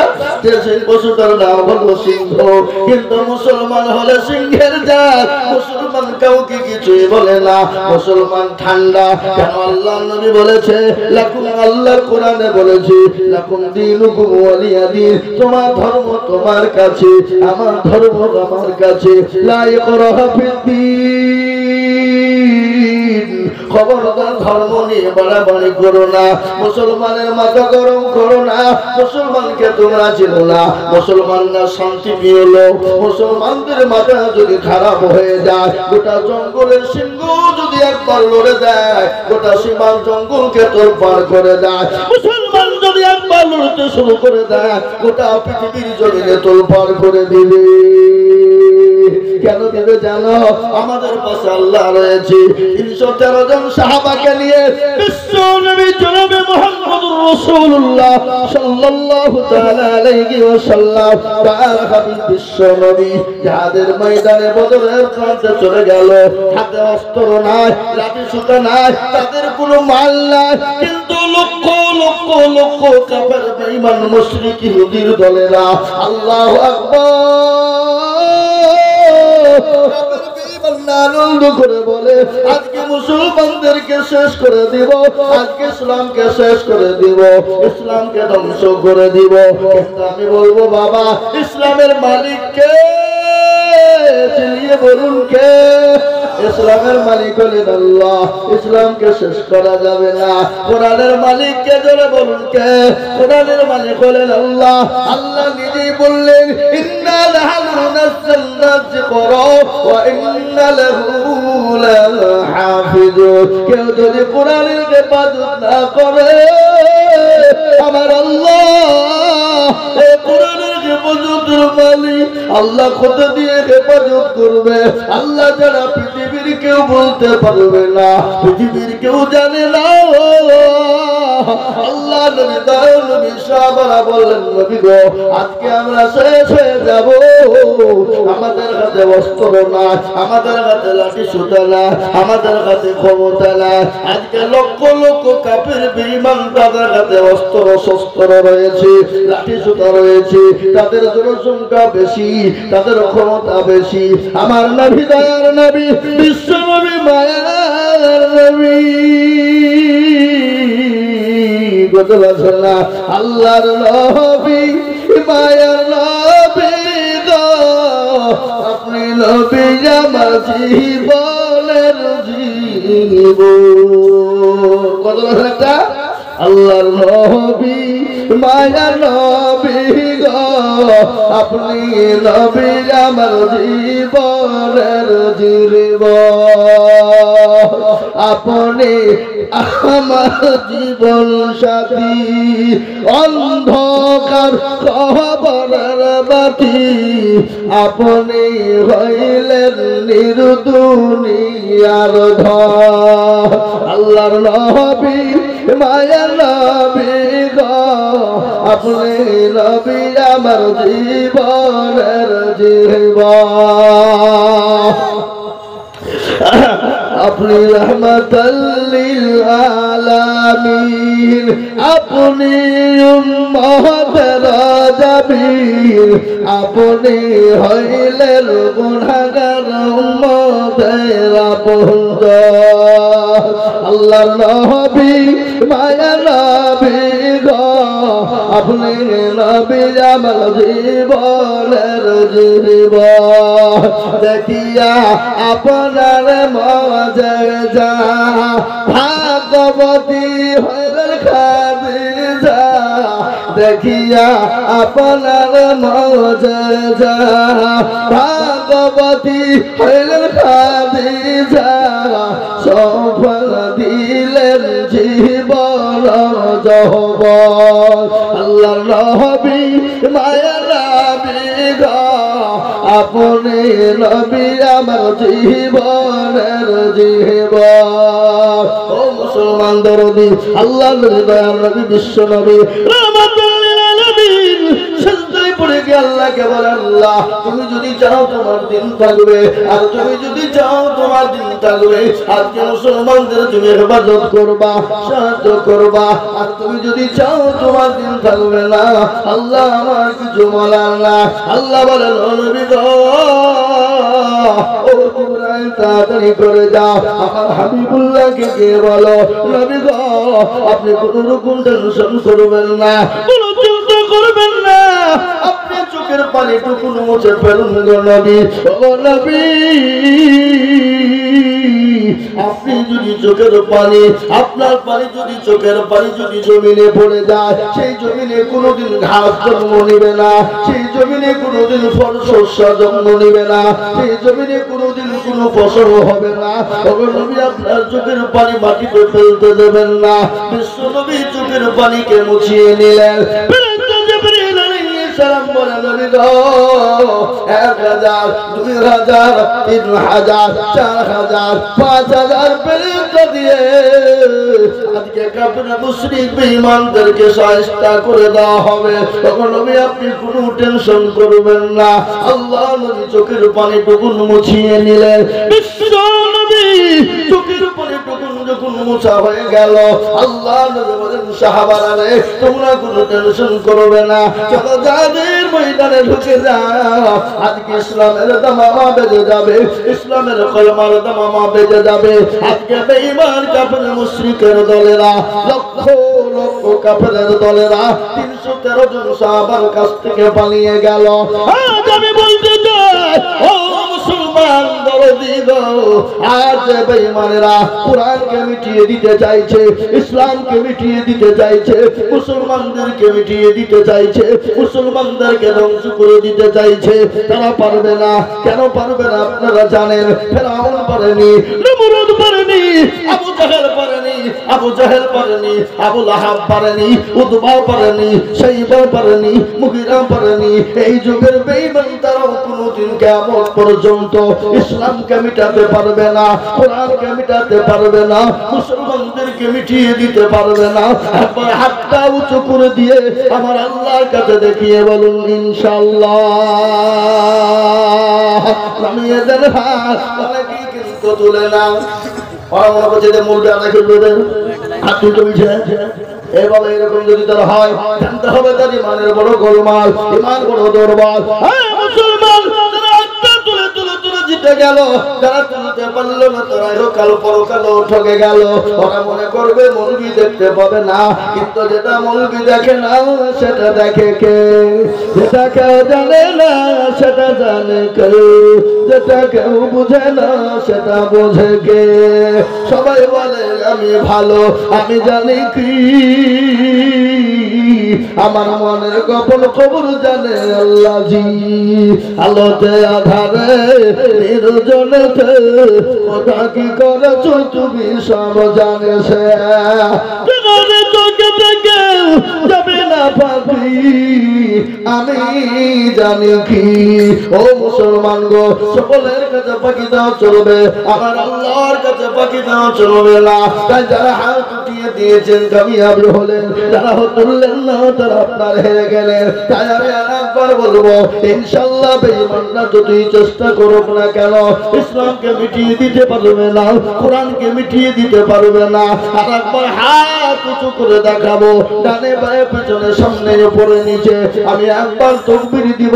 সেই পশুটার নাম হলো সিংহ। কিন্তু মুসলমান হলে সিংহের জাত, মুসলমান কাউকে কিছুই বলে না, মুসলমান ঠান্ডা। কেন? আল্লাহ নবী বলেছে, লাকুম, আল্লাহর কোরআনে বলেছে, লাকুম দীনুকুম ওয়ালিয়া দীন, তোমার ধর্ম তোমার কাছে, আমার ধর্ম আমার কাছে। লা ইকরাহা ফিদ্দীন, খবরদার ধর্ম নিয়ে বাড়াবাড়ি করো না, মুসলমানের মাথা গরম করো না, মুসলমানকে তোমরা চিনো না, মুসলমানরা শান্তি পেয়ে লোক। মুসলমানদের মাথা যদি খারাপ হয়ে যায়, গোটা জঙ্গলের সিংহ যদি একবার লড়ে দেয়, গোটা সীমার জঙ্গলকে তোলপাড় করে দেয়। মুসলমান যদি একবার লড়তে শুরু করে দেয়, গোটা পৃথিবীর জমিনে তোলপাড় করে দিবে। কেন দেবে জানো? আমাদের পাশে আল্লাহ রয়েছে। 313 জন সাহাবাকে নিয়ে বিশ্ব নবী জনাবে মুহাম্মদুর রাসূলুল্লাহ সাল্লাল্লাহু তাআলা আলাইহি ওয়াসাল্লাম তার হাবিব বিশ্ব নবী জিহাদের ময়দানে বদরের প্রান্তে চলে গেল। হাতে অস্ত্র নাই, লাঠি সুতা নাই, তাদের কোনো মাল নাই, কিন্তু লক্ষ লক্ষ লক্ষ কাফের বেঈমান মুশরিক ইহুদির দলেরা আল্লাহু আকবার আনন্দ করে বলে, আজকে মুসলমানদেরকে শেষ করে দিব, আজকে ইসলামকে শেষ করে দিব, ইসলামকে ধ্বংস করে দিব। কিন্তু আমি বলবো, বাবা, ইসলামের মালিক কে? চিনিয়ে বলুন কে? ইসলামের মালিক হলেন আল্লাহ। ইসলামকে শেষ করা যাবে না। কোরআনের মালিক কে? জোরে বলুন কে? কোরআনের মালিক হলেন আল্লাহ। আল্লাহ নিজেই বললেন, ইন্না লাহনু নাযালনা যিকরা ওয়া ইন্না লাহু লাহাফিজুন। কেউ যদি কোরআনের হেফাজত না করে আমার আল্লাহ এই কোরআনের হেফাজতের মালিক আল্লাহ কত দিয়ে হেফাজত করবে আল্লাহ যারা পৃথিবীর কেউ বলতে পারবে না, পৃথিবীর কেউ জানে না। আল্লাহ নবী দয়াল নবী সাহাবারা বললেন নবী গো আজকে আমরা শেষ হয়ে যাব, আমাদের কাছে অস্ত্র না, আমাদের কাছে লাঠি সুতা না, আমাদের কাছে ক্ষমতা না। আজকে লক্ষ লক্ষ কাফের বেঈমান তাদের কাছে অস্ত্র শস্ত্র রয়েছে, লাঠি সুতা রয়েছে, তাদের জনসংখ্যা বেশি, তাদের ক্ষমতা বেশি। আমার নবী দয়ার নবী বিশ্ব নবী মায়ার নবী আল্লাহর নবী মায়ার নবী গো আপনি নবী আমার জীবনের জীবন। কত একটা আল্লাহর নবী মায়ার নবী গো আপনি নবী আমার জীবনের জীবন। আপনি আমার জীবন সাথী অন্ধকার কবরের বাতি, আপনি হইলেন নির্দুনিয়ার ধন। আল্লাহর নবী মায়ার নবী গো আপনি নবী আমার জীবনের জীবন। আপনি রহমতুল লিল আলামিন, আপনি উম্মতের জাবির, আপনি হইলেন গুনাহগার উম্মতের আপনজন। আল্লাহর নবী মায়া নবী গো আপনি নবী আমার জীবনের জীবন। দেখিয়া আপনার মজা ভাগবতী হইলেন খাদিজা, দেখিয়া আপনার মজা ভাগবতী হইলেন খাদিজা, সফল দিলেন জীবন যৌবন। আল্লাহর নবী মায়া নবী গো আপনি নবী আমার জীবনের জীবন। ও মুসলমান দরদি আল্লাহ দয়ার নবী বিশ্ব নবী রহমাতুল লিল আলামিন সিজদায় পড়ে গিয়ে আল্লাহকে বলে আল্লাহ তুমি যদি চাও তোমার দিন থাকবে, আর তুমি যদি চাও তোমার দিন থাকবে। আজকে মুসলমানদের তুমি হেফাজত করবা, সাহায্য করবা, আর তুমি যদি চাও তোমার দিন থাকবে না আল্লাহ আমার কিছু বলার না। আল্লাহ বলেন ও নবী গো ও জিবরাইল তাড়াতাড়ি করে যাও আমার হাবিবুল্লাহকে গিয়ে বলো নবী গো আপনি কোনো রকম টেনশন করবেন না, কোনো চিন্তা করবেন না, আপনি চোখের পানি টুকু মুছে ফেলুন গো নবী। ও নবী আপনি যদি চোখের পানি আপনার পানি যদি চোখের পানি যদি জমিনে পড়ে যায় সেই জমিনে কোনোদিন ঘাস জন্ম নিবে না, সেই জমিনে কোনোদিন ফল শস্য জন্ম নিবে না, সেই জমিনে কোনোদিন কোনো ফসল হবে না। তখন নবী আপনার চোখের পানি মাটিতে ফেলতে দেবেন না। বিশ্ব নবী চোখের পানিকে মুছিয়ে নিলেন। সালাম বলে নবী গো 1000 2000 3000 4000 5000 পর্যন্ত দিয়ে আজকে কাফের মুশরিক বেঈমানদেরকে শায়েস্তা করে দেওয়া হবে। তখন নবী আপনি কোনো টেনশন করবেন না। আল্লাহ নবী চোখের পানি টুকুন মুছিয়ে নিলেন। বিশ্ব নবী চোখের পানি টুকুন যখন মুছা হয়ে গেল আল্লাহ নবী বলেন সাহাবারা রে তোমরা কোনো টেনশন করবে না, চলো যাদের ময়দানে ঢুকে যাও। আজকে ইসলামের দামামা বেজে যাবে, ইসলামের কলমার দামামা বেজে যাবে। আজকে বেঈমান কাফের মুশরিকের দলেরা লক্ষ লক্ষ কাফেরের দলেরা 313 জন সাহাবার কাছ থেকে পালিয়ে গেল। আজ আমি বলতে চাই ও মুসলমান দরদি মোদি গো আজ বেঈমানেরা কোরআনকে মিটিয়ে দিতে চাইছে, ইসলামকে মিটিয়ে দিতে চাইছে, মুসলমানদেরকে মিটিয়ে দিতে চাইছে, মুসলমানদেরকে ধ্বংস করে দিতে চাইছে। তারা পারবে না। কেন পারবে না আপনারা জানেন? ফেরাউন পারেনি, নমরুদ পারেনি, আবু জাহেল পারেনি, আবু জাহেল পারেনি, আবু লাহাব পারেনি, উতবা পারেনি, শাইবা পারেনি, মুগিরা পারেনি। এই যুগের বেঈমান তারাও কোনদিন কিয়ামত পর্যন্ত ইসলামকে মিটাতে পারবে না, কোরআনকে মিটাতে পারবে না, মুসলমানদেরকে মিটিয়ে দিতে পারবে না। একবার হাতটা উঁচু করে দিয়ে আমার আল্লাহর কাছে দেখিয়ে বলুন ইনশাআল্লাহ। নামিয়ে দেন হাত, অনেকেই কিন্তু তুলে না। ওরা মনে করছে যে মূল আদায় করে দেবেন, হাত তুলতে বলছে। এভাবে এরকম যদি তারা হয়, জানতে হবে তার ইমানের বড় গোলমাল, ইমান বড় দুর্বল। মুসলমান জিতে গেল, যারা তুলতে পারলো না তারা কাল পরকাল ঠকে গেল। ওরা মনে করবে মৌলবি দেখতে পাবে না, কিন্তু যেটা মৌলবি দেখে না সেটা দেখে কে? যেটা কেউ জানে না সেটা জানে কেউ, যেটা কেউ বুঝে না সেটা বোঝে কে? সবাই বলে আমি ভালো, আমি জানি কি আমার মনের গোপন খবর জানে আল্লাহ জি। আলোতে আধারে নির্জনেতে কথা কি করেছো তুমি সব জানে সে। চোখে থেকে যাবে না পাখি, আমি জানি কি। ও মুসলমান গো, সকলের কাছে পাখি দেওয়া চলবে, আমার আল্লাহর কাছে পাখি দেওয়া চলবে না। তাই যারা হাত উঠিয়ে দিয়েছেন কামিয়াবি হলেন, যারা তুললেন না তারা আপনার হেরে গেলেন। তাই আমি আরেকবার বলবো ইনশাআল্লাহ বেঈমানরা যতই চেষ্টা করুক না কেন ইসলামকে মিটিয়ে দিতে পারবে না, কোরআনকে মিটিয়ে দিতে পারবে না। আরেকবার হাত উঁচু করে দেখাবো, ডানে বায়ে পেছনে সামনে উপরে নিচে। আমি একবার তাকবীর দিব,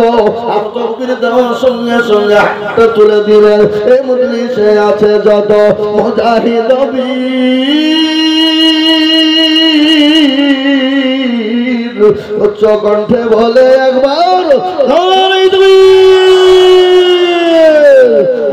আর তাকবীর দেওয়ার সঙ্গে সঙ্গে হাতটা তুলে দিবেন। এই মজলিসে আছে যত মুজাহিদ বীর, উচ্চ কণ্ঠে বলে একবার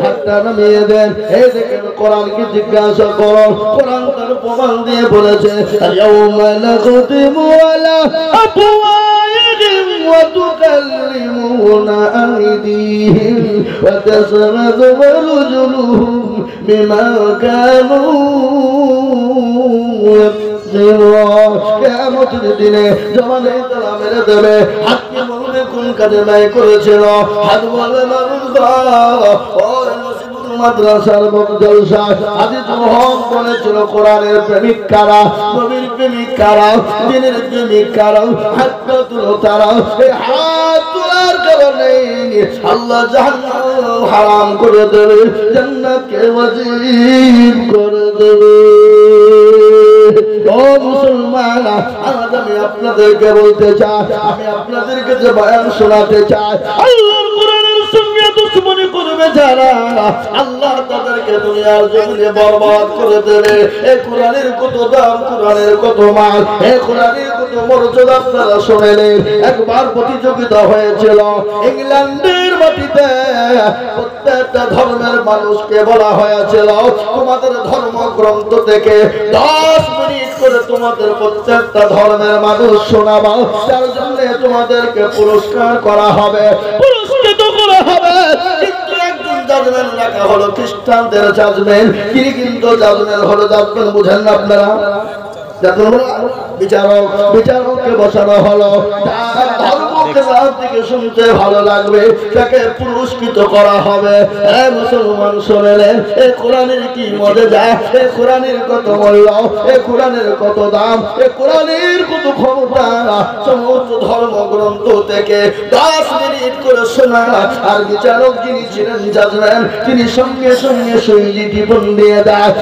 হাতটা নামিয়ে দেন। এই দেখেন কোরআনকে জিজ্ঞাসা করো, কোরআন তার প্রমাণ দিয়ে বলেছে ইয়াউমা নাখতিমু আলা আফওয়াহিহিম ওয়া তুকাল্লিমুনা আইদিহিম ওয়া তাশহাদু আরজুলুহুম বিমা কানু কিয়ামতের দিনে জমানে তারা মেরে দেবে। হাতকে বলবে কোন কাজে ব্যয় করেছিল, হাত বলবে মানুষ মাদ্রাসার জলসা আজ যখন বলেছিল কোরআনের প্রেমিক কারা, নবীর প্রেমিক কারা, দিনের প্রেমিক কারা, হাতটা তুলো তারা। এই হাত তোলার কারণে আল্লাহ জাহান্নাম হারাম করে দেবে, জান্নাতকে ওয়াজিব করে দেবে। ও মুসলমান, আজ আমি আপনাদেরকে বলতে চাই, আমি আপনাদেরকে যে বয়ান শোনাতে চাই, আল্লাহর কোরআনের সঙ্গে দুশমনি করবে যারা, আল্লাহ তাদেরকে দুনিয়ার জমিনে বরবাদ করে দেবে। এই কোরআনের কত দাম, কোরআনের কত মান, এই কোরআনের কত মর্যাদা আপনারা শুনলেন। একবার প্রতিযোগিতা হয়েছিল ইংল্যান্ডের মাটিতে, প্রত্যেকটা ধর্মের মানুষকে বলা হয়েছিল তোমাদের ধর্মগ্রন্থ থেকে 10 মিনিট করে তোমাদের প্রত্যেকটা ধর্মের মানুষ শোনাবা, তার জন্য তোমাদেরকে পুরস্কার করা হবে, পুরস্কৃত করা হবে। কিন্তু একজন জাজমেন্ট রাখা হলো খ্রিস্টানদের জাজমেন্ট। তিনি কিন্তু জাজমেন্ট হলো, জাজমেন্ট বুঝেন না আপনারা? বিচারককে বসানো হলো, ধর্মকে দিকে শুনতে ভালো লাগবে তাকে পুরস্কৃত করা হবে। মুসলমান শোনেন, এ কোরআনের কি মজা, এ কোরআনের কত মূল্য, এ কোরআনের কত দাম, এ কোরআনের কত ক্ষমতা। সমস্ত ধর্মগ্রন্থ থেকে 10 মিনিট করে শোনা, আর বিচারক যিনি ছিলেন জাজমেন্ট, তিনি সঙ্গে সঙ্গে সঙ্গী জীবন দিয়ে দেয়।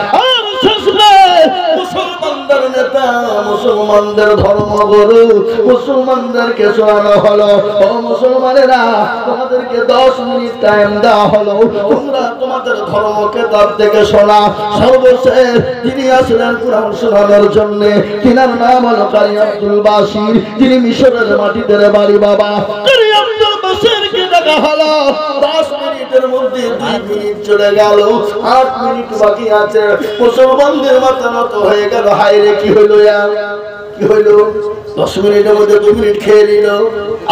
মুসলমানদের নেতা, মুসলমানদের ধর্মগুরু, মুসলমানদেরকে শোনানো হলো, ও মুসলমানেরা তোমাদেরকে 10 মিনিট টাইম দেওয়া হলো, তোমরা তোমাদের ধর্মকে তার থেকে শোনা। সর্বশেষ যিনি আসলেন কোরআন শোনানোর জন্য, তিনার নাম হলো কারি আব্দুল বাসির, যিনি মিশরের মাটিতে বাড়ি। বাবা কারি আব্দুল বাসিরকে ডাকা হলো, 10 মিনিট মিনিটের মধ্যে 2 মিনিট চলে গেল, 8 মিনিট বাকি আছে। মুসলমানদের মাথা নত হয়ে গেল, হায় রে কি হইল, কি হইল? 10 মিনিটের মধ্যে 2 মিনিট খেয়ে নিল,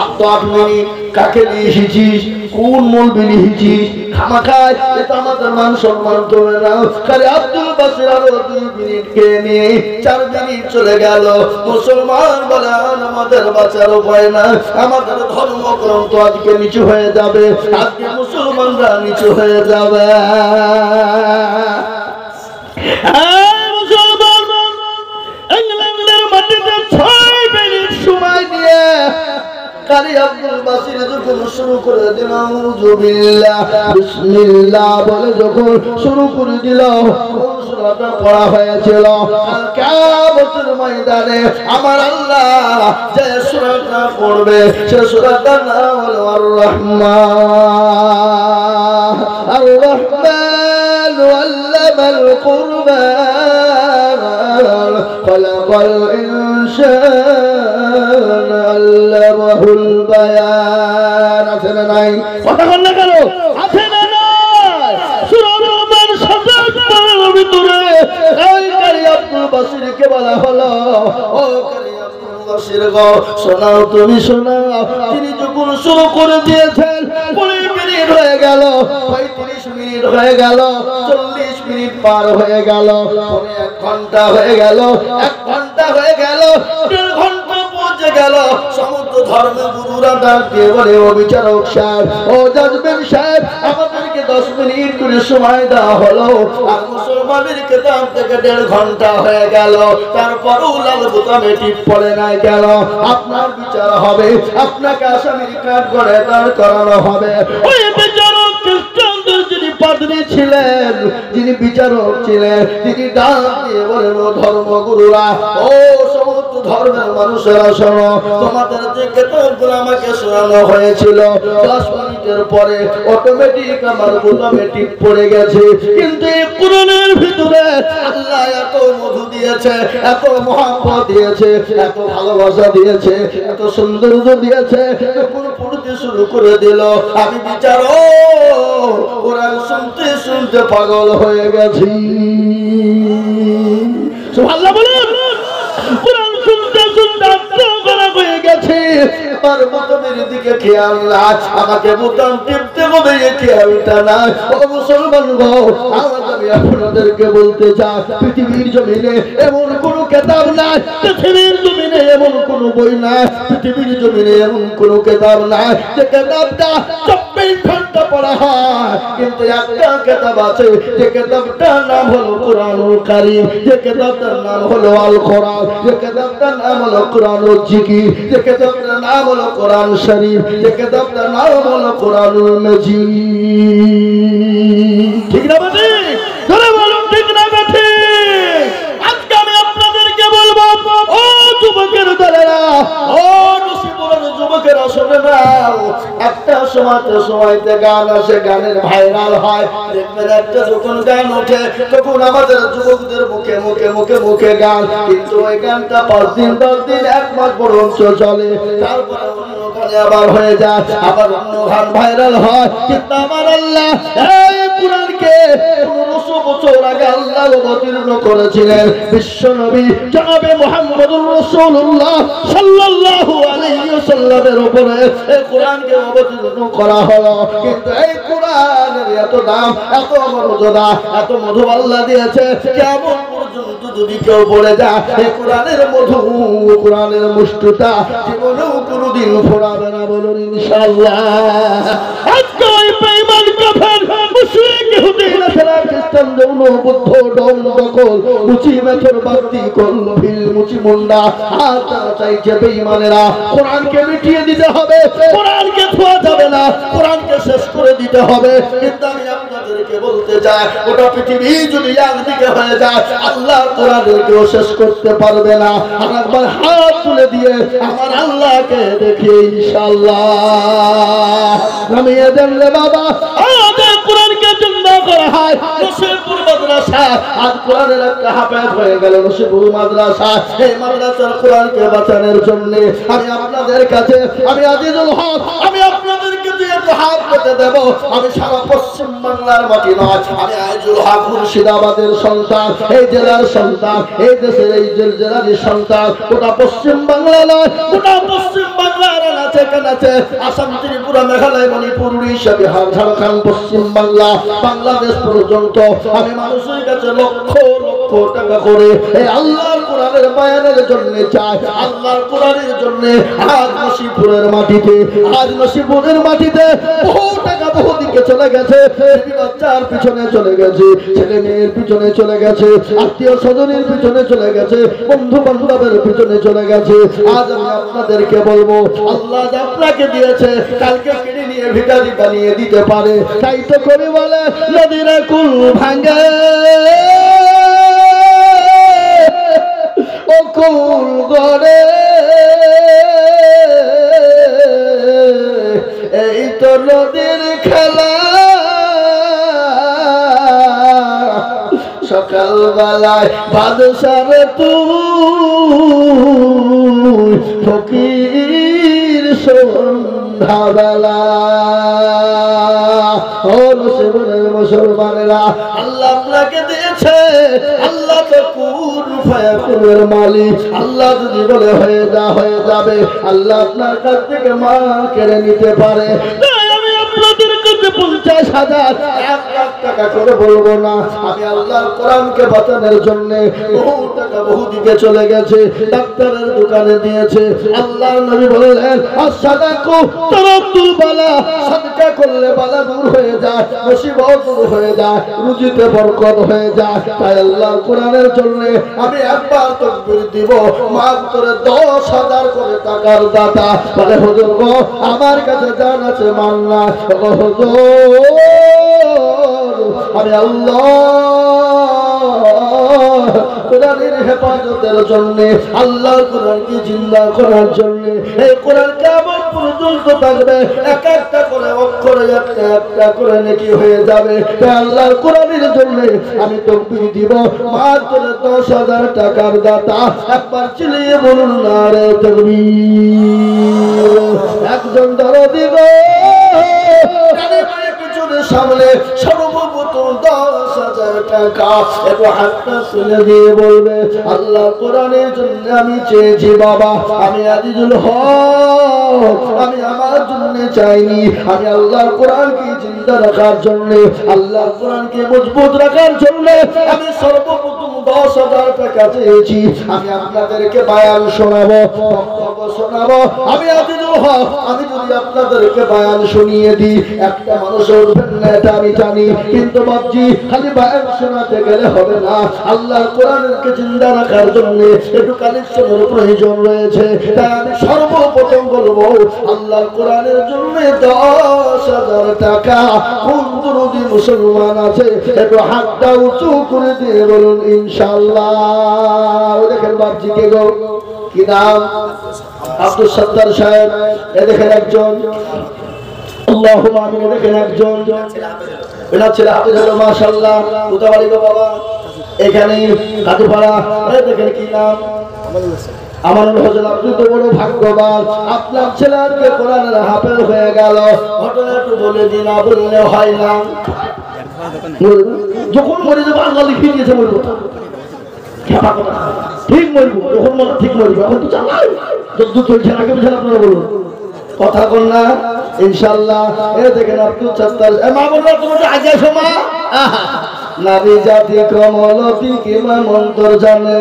আর তো 8 মিনিট। কাকে নিয়ে এসেছিস? কোন মৌলবি নিয়ে এসেছিস? খামাখায় এটা আমাদের মান সম্মান তোলে না। খালি আব্দুল বাসির আরো 2 মিনিট খেয়ে নিয়ে 4 মিনিট চলে গেল। মুসলমান বলে আমাদের বাঁচার উপায় না, আমাদের ধর্মগ্রন্থ আজকে নিচু হয়ে যাবে, আজকে মুসলমানরা নিচু হয়ে যাবে। ইংল্যান্ডের মাটিতে 6 মিনিট সময় নিয়ে কারি আব্দুল বাসির যখন শুরু করে দিল আউযুবিল্লাহ বিসমিল্লাহ বলে যখন শুরু করে দিল, কোন সূরাটা পড়া হয়েছিল? কিয়ামতের ময়দানে আমার আল্লাহ যে সূরাটা পড়বে সে সূরাটার নাম হলো আর-রহমান। আর-রহমান আল্লামাল কুরআন খালাকাল ইনসান আল্লামাহুল বায়ান। আছে না নাই? কথা বল না কেন? আছে না নাই? সূরা রহমান শব্দের ভিতরে এই কারি আব্দুল বাসিরকে বলা হলো, ও কারি আব্দুল বাসির গো শোনাও, তুমি শোনাও। তিনি যখন শুরু করে দিয়েছেন 20 মিনিট হয়ে গেল, 35 মিনিট হয়ে গেল, 40 মিনিট পার হয়ে গেল, 1 ঘন্টা হয়ে গেল, 1 ঘন্টা হয়ে গেল, 1.5 ঘন্টা পৌঁছে গেল। সমস্ত ধর্মের গুরুরা ডাক দিয়ে বলে, ও বিচারক সাহেব, ও জাজমেন্ট সাহেব, আমাদেরকে 10 মিনিট করে সময় দেওয়া হলো, আর মুসলমানের কেতাব থেকে 1.5 ঘন্টা হয়ে গেল, তারপরও লাল বোতামে টিপ পড়ে নাই কেন? আপনার বিচার হবে, আপনাকে আসামির কাঠ করে দাঁড় করানো হবে। ওই বিচারক খ্রিস্টানদের যিনি পাদ্রী ছিলেন, যিনি বিচারক ছিলেন, তিনি ডাক দিয়ে বলেন, ও ধর্মগুরুরা, ও সমস্ত ধর্মের মানুষেরা শোনো, তোমাদের যে কেতাবগুলো আমাকে শোনানো হয়েছিল 10 মিনিটের পরে অটোমেটিক আমার বোতামে টিপ পড়ে গেছে, কিন্তু এই কোরআনের ভিতরে আল্লাহ এত মধু দিয়েছে, এত মহব্বত দিয়েছে, এত ভালোবাসা দিয়েছে, এত সৌন্দর্য দিয়েছে। যখন পড়তে শুরু করে দিল, আমি বিচারক কোরআন শুনতে শুনতে পাগল হয়ে গেছি। সুবহানাল্লাহ বলুন। কোরআন শুনতে শুনতে পাগল হয়ে গেছে। আমার বোতামের দিকে খেয়াল না, আমাকে বোতাম টিপতে হবে এই খেয়ালটা না। ও মুসলমান গো, আমি আপনাদেরকে বলতে চাই, পৃথিবীর জমিনে এমন কোন কেতাব নাই, পৃথিবীর জমিনে এমন কোন বই নাই, পৃথিবীর জমিনে এমন কোন কেতাব নাই যে কেতাবটা 24 ঘন্টা পড়া হয়। কিন্তু একটা কেতাব আছে, যে কেতাবটার নাম হলো কোরআনুল কারীম, যে কেতাবটার নাম হলো আল কোরআন, যে কেতাবটার নাম হলো কোরআনুল জিকির, যে কেতাবটার নাম হলো কোরআন শরীফ, যে কেতাবটার নাম হলো কোরআনুল মাজিদ। ঠিক না বাবা? ধরে বলুন ঠিক না বাবা? আজকে আমি আপনাদেরকে বলবো, ও যুবকের দলেরা, ও নসিপুরের যুবকেরা শুনে নাও। একটা সময়তে গান আসে, গানের ভাইরাল হয়, দেখবেন একটা যখন গান ওঠে তখন আমাদের যুবকদের মুখে মুখে মুখে মুখে গান, কিন্তু ওই গানটা 5 দিন 10 দিন 1 মাস পর্যন্ত চলে, তারপরে অন্য গানে আবার হয়ে যায়, আবার অন্য গান ভাইরাল হয়। কিন্তু আমার আল্লাহ এই কোরআনকে 1500 বছর আগে আল্লাহ অবতীর্ণ করেছিলেন বিশ্ব নবী জনাবে মুহাম্মদুর রাসূলুল্লাহ সাল্লাল্লাহু আলাইহি ওয়াসাল্লামের উপরে এই কোরআনকে অবতীর্ণ করা হলো। কিন্তু এই কোরআনের এত দাম, এত মর্যাদা, এত মধু আল্লাহ দিয়েছে, কেমন পর্যন্ত যদি কেউ বলে যায় এই কোরআনের মধু, কোরআনের মুষ্টিটা জীবনেও কোনোদিন ফোরাবে না, বলুন ইনশাআল্লাহ। আজকে ওই বেঈমান কাফের মুশরিক ইহুদি নাসারা খ্রিস্টান জৌন বুদ্ধ ডন দখল মুচি মেথর বাতি কোন ভিল মুচি মুন্ডা হাত চাইছে বেঈমানেরা কোরআনকে মিটিয়ে দিতে হবে, কোরআনকে ছোঁয়া যাবে না, কোরআনকে শেষ করে দিতে হবে। কিন্তু আমি আপনাদেরকে বলতে চাই, গোটা পৃথিবী যদি একদিকে হয়ে যায় আল্লাহ কোরআনকেও শেষ করতে পারবে না। আর একবার হাত তুলে দিয়ে আমার আল্লাহকে দেখি ইনশাআল্লাহ। নামিয়ে দেন রে বাবা, আমাদের কোরআনকে জিন্দা করা হয় নসিবপুর মাদ্রাসা। আজ কোরআনের একটা হাফেজ হয়ে গেল নসিবপুর মাদ্রাসা। এই মাদ্রাসার কোরআনকে বাঁচানোর জন্য আমি আপনাদের কাছে, আমি আজিজুল হক, আমি আপনাদেরকে যেহেতু হাত পেতে দেব, আমি সারা পশ্চিম বাংলার মাটি নয়, আমি আইজুল হক মুর্শিদাবাদের সন্তান, এই জেলার সন্তান, এই দেশের এই জেলারই সন্তান। গোটা পশ্চিম বাংলা নয়, গোটা পশ্চিম বাংলার আছে কানাচে আসাম, ত্রিপুরা, মেঘালয়, মণিপুর, উড়িষ্যা, বিহার, ঝাড়খণ্ড, পশ্চিম বাংলা, বাংলাদেশ পর্যন্ত আমি মানুষের কাছে লক্ষ লক্ষ টাকা করে এই আল্লাহর কোরআনের বয়ানের জন্য চাই। আল্লাহর কোরআনের জন্য আজ নসিপুরের মাটিতে, আজ নসিপুরের মাটিতে বহু টাকা বহু দিকে চলে গেছে, বাচ্চার পিছনে চলে গেছে, ছেলে মেয়ের পিছনে চলে গেছে, আত্মীয় স্বজনের পিছনে চলে গেছে, বন্ধু বান্ধবের পিছনে চলে গেছে। আজ আমি আপনাদেরকে বলবো, আল্লাহ আপনাকে দিয়েছে, কালকে কেড়ে নিয়ে ভিখারি বানিয়ে দিতে পারে। তাই তো কবি বলে, নদীর কুল ভাঙে ও কুল গড়ে, এই তো নদীর খেলা, সকাল বেলায় বাদশার তুই ফকির সন্ধ্যা বেলা। ও নসিবুরের মুসলমানেরা, আল্লাহ আপনাকে দিয়েছে, আল্লাহ তো কুল ফায়াকুনের মালিক। আল্লাহ যদি বলে হয়ে যা, হয়ে যাবে। আল্লাহ আপনার কাছ থেকে মা কেড়ে নিতে পারে। আমি আপনাদের কাছে 50,000 1 লাখ টাকা করে বলবো না, আমি আল্লাহর কোরআনকে বাঁচানোর জন্য বহু টাকা বহু দিকে চলে গেছে, ডাক্তারের দোকানে দিয়েছে। আল্লাহর নবী বললেন, আস-সাদাকু তারাতুল বালা, সাদকা করলে বালা দূর হয়ে যায়, মুসিবত দূর হয়ে যায়, রুজিতে বরকত হয়ে যায়। তাই আল্লাহর কোরআনের জন্য আমি একবার তাকবীর দিব, মাত্র 10,000 করে টাকার দাতা। বলে হুজুর গো, আমার কাছে জান আছে মান না, হুজুর আমি আল্লাহ কোরআনের হেফাজতের জন্য, আল্লাহর কোরআনকে জিন্দা করার জন্য, এই কোরআন কিয়ামত পর্যন্ত থাকবে, এক একটা করে অক্ষরে একটা একটা করে নেকি হয়ে যাবে। তাই আল্লাহর কোরআনের জন্য আমি তাকবীর দিব, মাত্র 10,000 টাকার দাতা। একবার চিল্লিয়ে বলুন নারে তাকবীর। একজন দরদি গো, সামনে সর্বপ্রথম 10,000 টাকা একটু হাতটা তুলে দিয়ে বলবে, আল্লাহ কোরআনের জন্য আমি চেয়েছি বাবা, আমি আজিজুল হক, আমি আমার জন্য চাইনি, আমি আল্লাহর কোরআনকে জিন্দা রাখার জন্য, আল্লাহর কোরআনকে মজবুত রাখার জন্য আমি সর্বপ্রথম 10,000 টাকা চেয়েছি। আমি আপনাদেরকে বয়ান শোনাবো, বক্তব্য শোনাবো, আমি আজিজুল হক। আমি যদি আপনাদেরকে বয়ান শুনিয়ে দিই, একটা মানুষ উঠবেন না, এটা আমি জানি, কিন্তু বাপজি খালি বয়ান শোনাতে গেলে হবে না, আল্লাহর কোরআনকে জিন্দা রাখার জন্য একটু কালেকশনের প্রয়োজন রয়েছে। তাই আমি সর্বপ্রথম বলবো, আল্লাহর কোরআনের জন্য 10,000 টাকা কোন দরদি মুসলমান আছে একটু হাতটা উঁচু করে দিয়ে বলুন ইনশাআল্লাহ। দেখেন বাপজিকে গো, কি নাম? আব্দুল সত্তার সাহেব। এ দেখেন একজন, আল্লাহুম্মা আমিন। দেখেন একজন, এনার ছেলে হাফেজ হলো মাশাআল্লাহ। কোথায় বাড়ি গো বাবা? এখানে কাজুপাড়া। এ দেখেন কি নাম? আমানুল হোসেন। আপনি তো বড় ভাগ্যবান, আপনার ছেলে আজকে কোরআনের হাফেজ হয়ে গেল। ঘটনা একটু বলে দিন, না বললে হয় না। যখন মরে যাবো আল্লাহ লিখে দিয়েছে মরবো, ঠিক মরবো, যখন মনে ঠিক মরবো। এখন তো চালাই যত চলছে আগে পিছনে আপনারা বলুন, কথা বল না ইনশাআল্লাহ। এ দেখেন আব্দুল সত্তার। মা বললো তোমার আগে আসো মা। নারী জাতি কমলতি কিমা মন্তর জানে,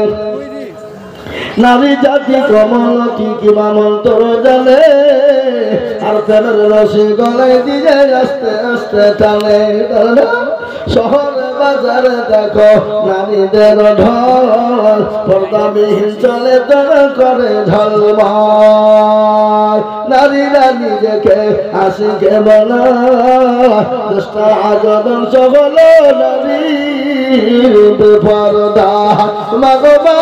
নারী জাতি কমলতি কিমা মন্তর জানে, আর প্রেমের রসে গলায় দিয়ে আস্তে আস্তে টানে। শহরে বাজারে দেখো নারীদের ঢল, পর্দাবিহীন চলে তারা করে ঝলমল। নারীরা নিজেকে আশিকে বলা, চেষ্টা আজদন সকল নারীর বেপরদা। মাগমা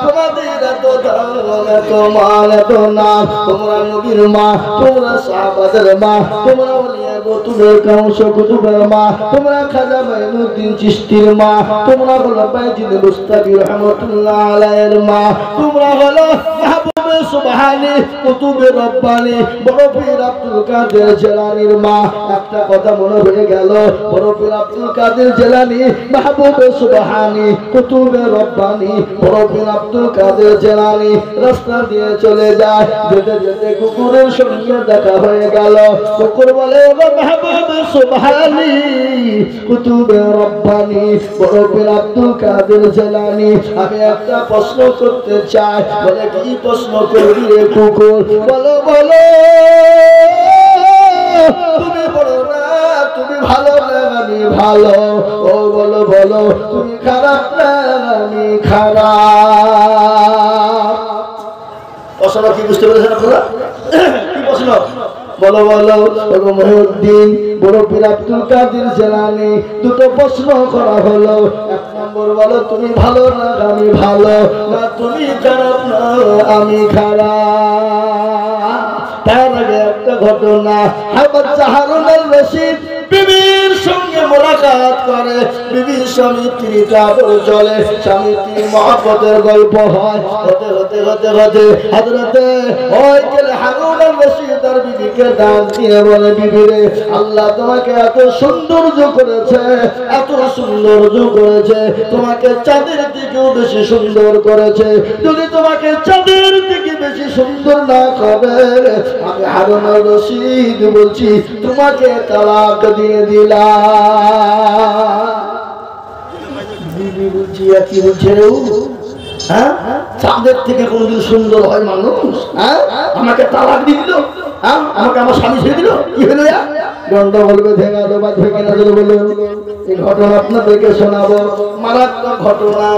তোমাদের এত দাম, এত মান, এত নাম, তোমরা নবীর মা, তোমরা সাহাবাদের মা, তোমরা ওলিয়া গোতুবের কাউস কুতুবের মা, তোমরা খাজা মাইনুদ্দিন চিশতির মা, তোমরা হলো বাইজিদ মুস্তাফি রহমাতুল্লাহ আলাইহির মা, তোমরা হলো মাহবুব সুবহানি কুতুবে রব্বানি বড় পীর আব্দুল কাদের জিলানীর মা। একটা কথা মনে হয়ে গেল, বড় পীর আব্দুল কাদের জিলানী মাহবুবে সুবহানি কুতুবে রব্বানি বড় পীর আব্দুল কাদের জিলানী রাস্তা দিয়ে চলে যায়। যেতে যেতে কুকুরের সঙ্গে দেখা হয়ে গেল। কুকুর বলে, ও মাহবুবে সুবহানি কুতুবে রব্বানি বড় পীর আব্দুল কাদের জিলানী, আমি একটা প্রশ্ন করতে চাই। বলে, কি প্রশ্ন করবি রে কুকুর? বলো বলো, তুমি বলো না তুমি ভালো না আমি ভালো। ও বলো বলো, তুমি খারাপ না আমি খারাপ। প্রশ্ন কি বুঝতে পেরেছেন আপনারা? কি প্রশ্ন? বলো বলো। মহিউদ্দিন বড় পীর আব্দুল কাদের জিলানী দুটো প্রশ্ন করা হলো। এক নম্বর, বলো তুমি ভালো না আমি ভালো, না তুমি খারাপ না আমি খারাপ। তার আগে একটা ঘটনা, হাফেজ হারুন আল রশিদ বিবির সঙ্গে মোলাকাত করে। বিবির স্বামী স্ত্রীটা চলে, স্বামী স্ত্রী মহব্বতের গল্প হয়। হতে হতে হতে হতে হযরতে হারুন আল রশিদ তার বিবিকে ডাক দিয়ে বলে, বিবি রে, আল্লাহ তোমাকে এত সৌন্দর্য করেছে, এত সৌন্দর্য করেছে, তোমাকে চাঁদের দিকেও বেশি সুন্দর করেছে। যদি তোমাকে চাঁদের দিকে বেশি সুন্দর না করে, আমি হারুন আল রশিদ বলছি তোমাকে তালাক দিয়ে দিলাম। বিবি বলছি, কি বলছে রে? হ্যাঁ, চাঁদের থেকে কোনদিন সুন্দর হয় মানুষ? হ্যাঁ, আমাকে তালাক দিয়ে দিল, হ্যাঁ, আমাকে আমার স্বামী ছেড়ে দিল, কি হলো? গন্ডগোল বেঁধে গেল বা থেকে না বলে এই ঘটনা আপনাদেরকে শোনাবো। মারাত্মক ঘটনা।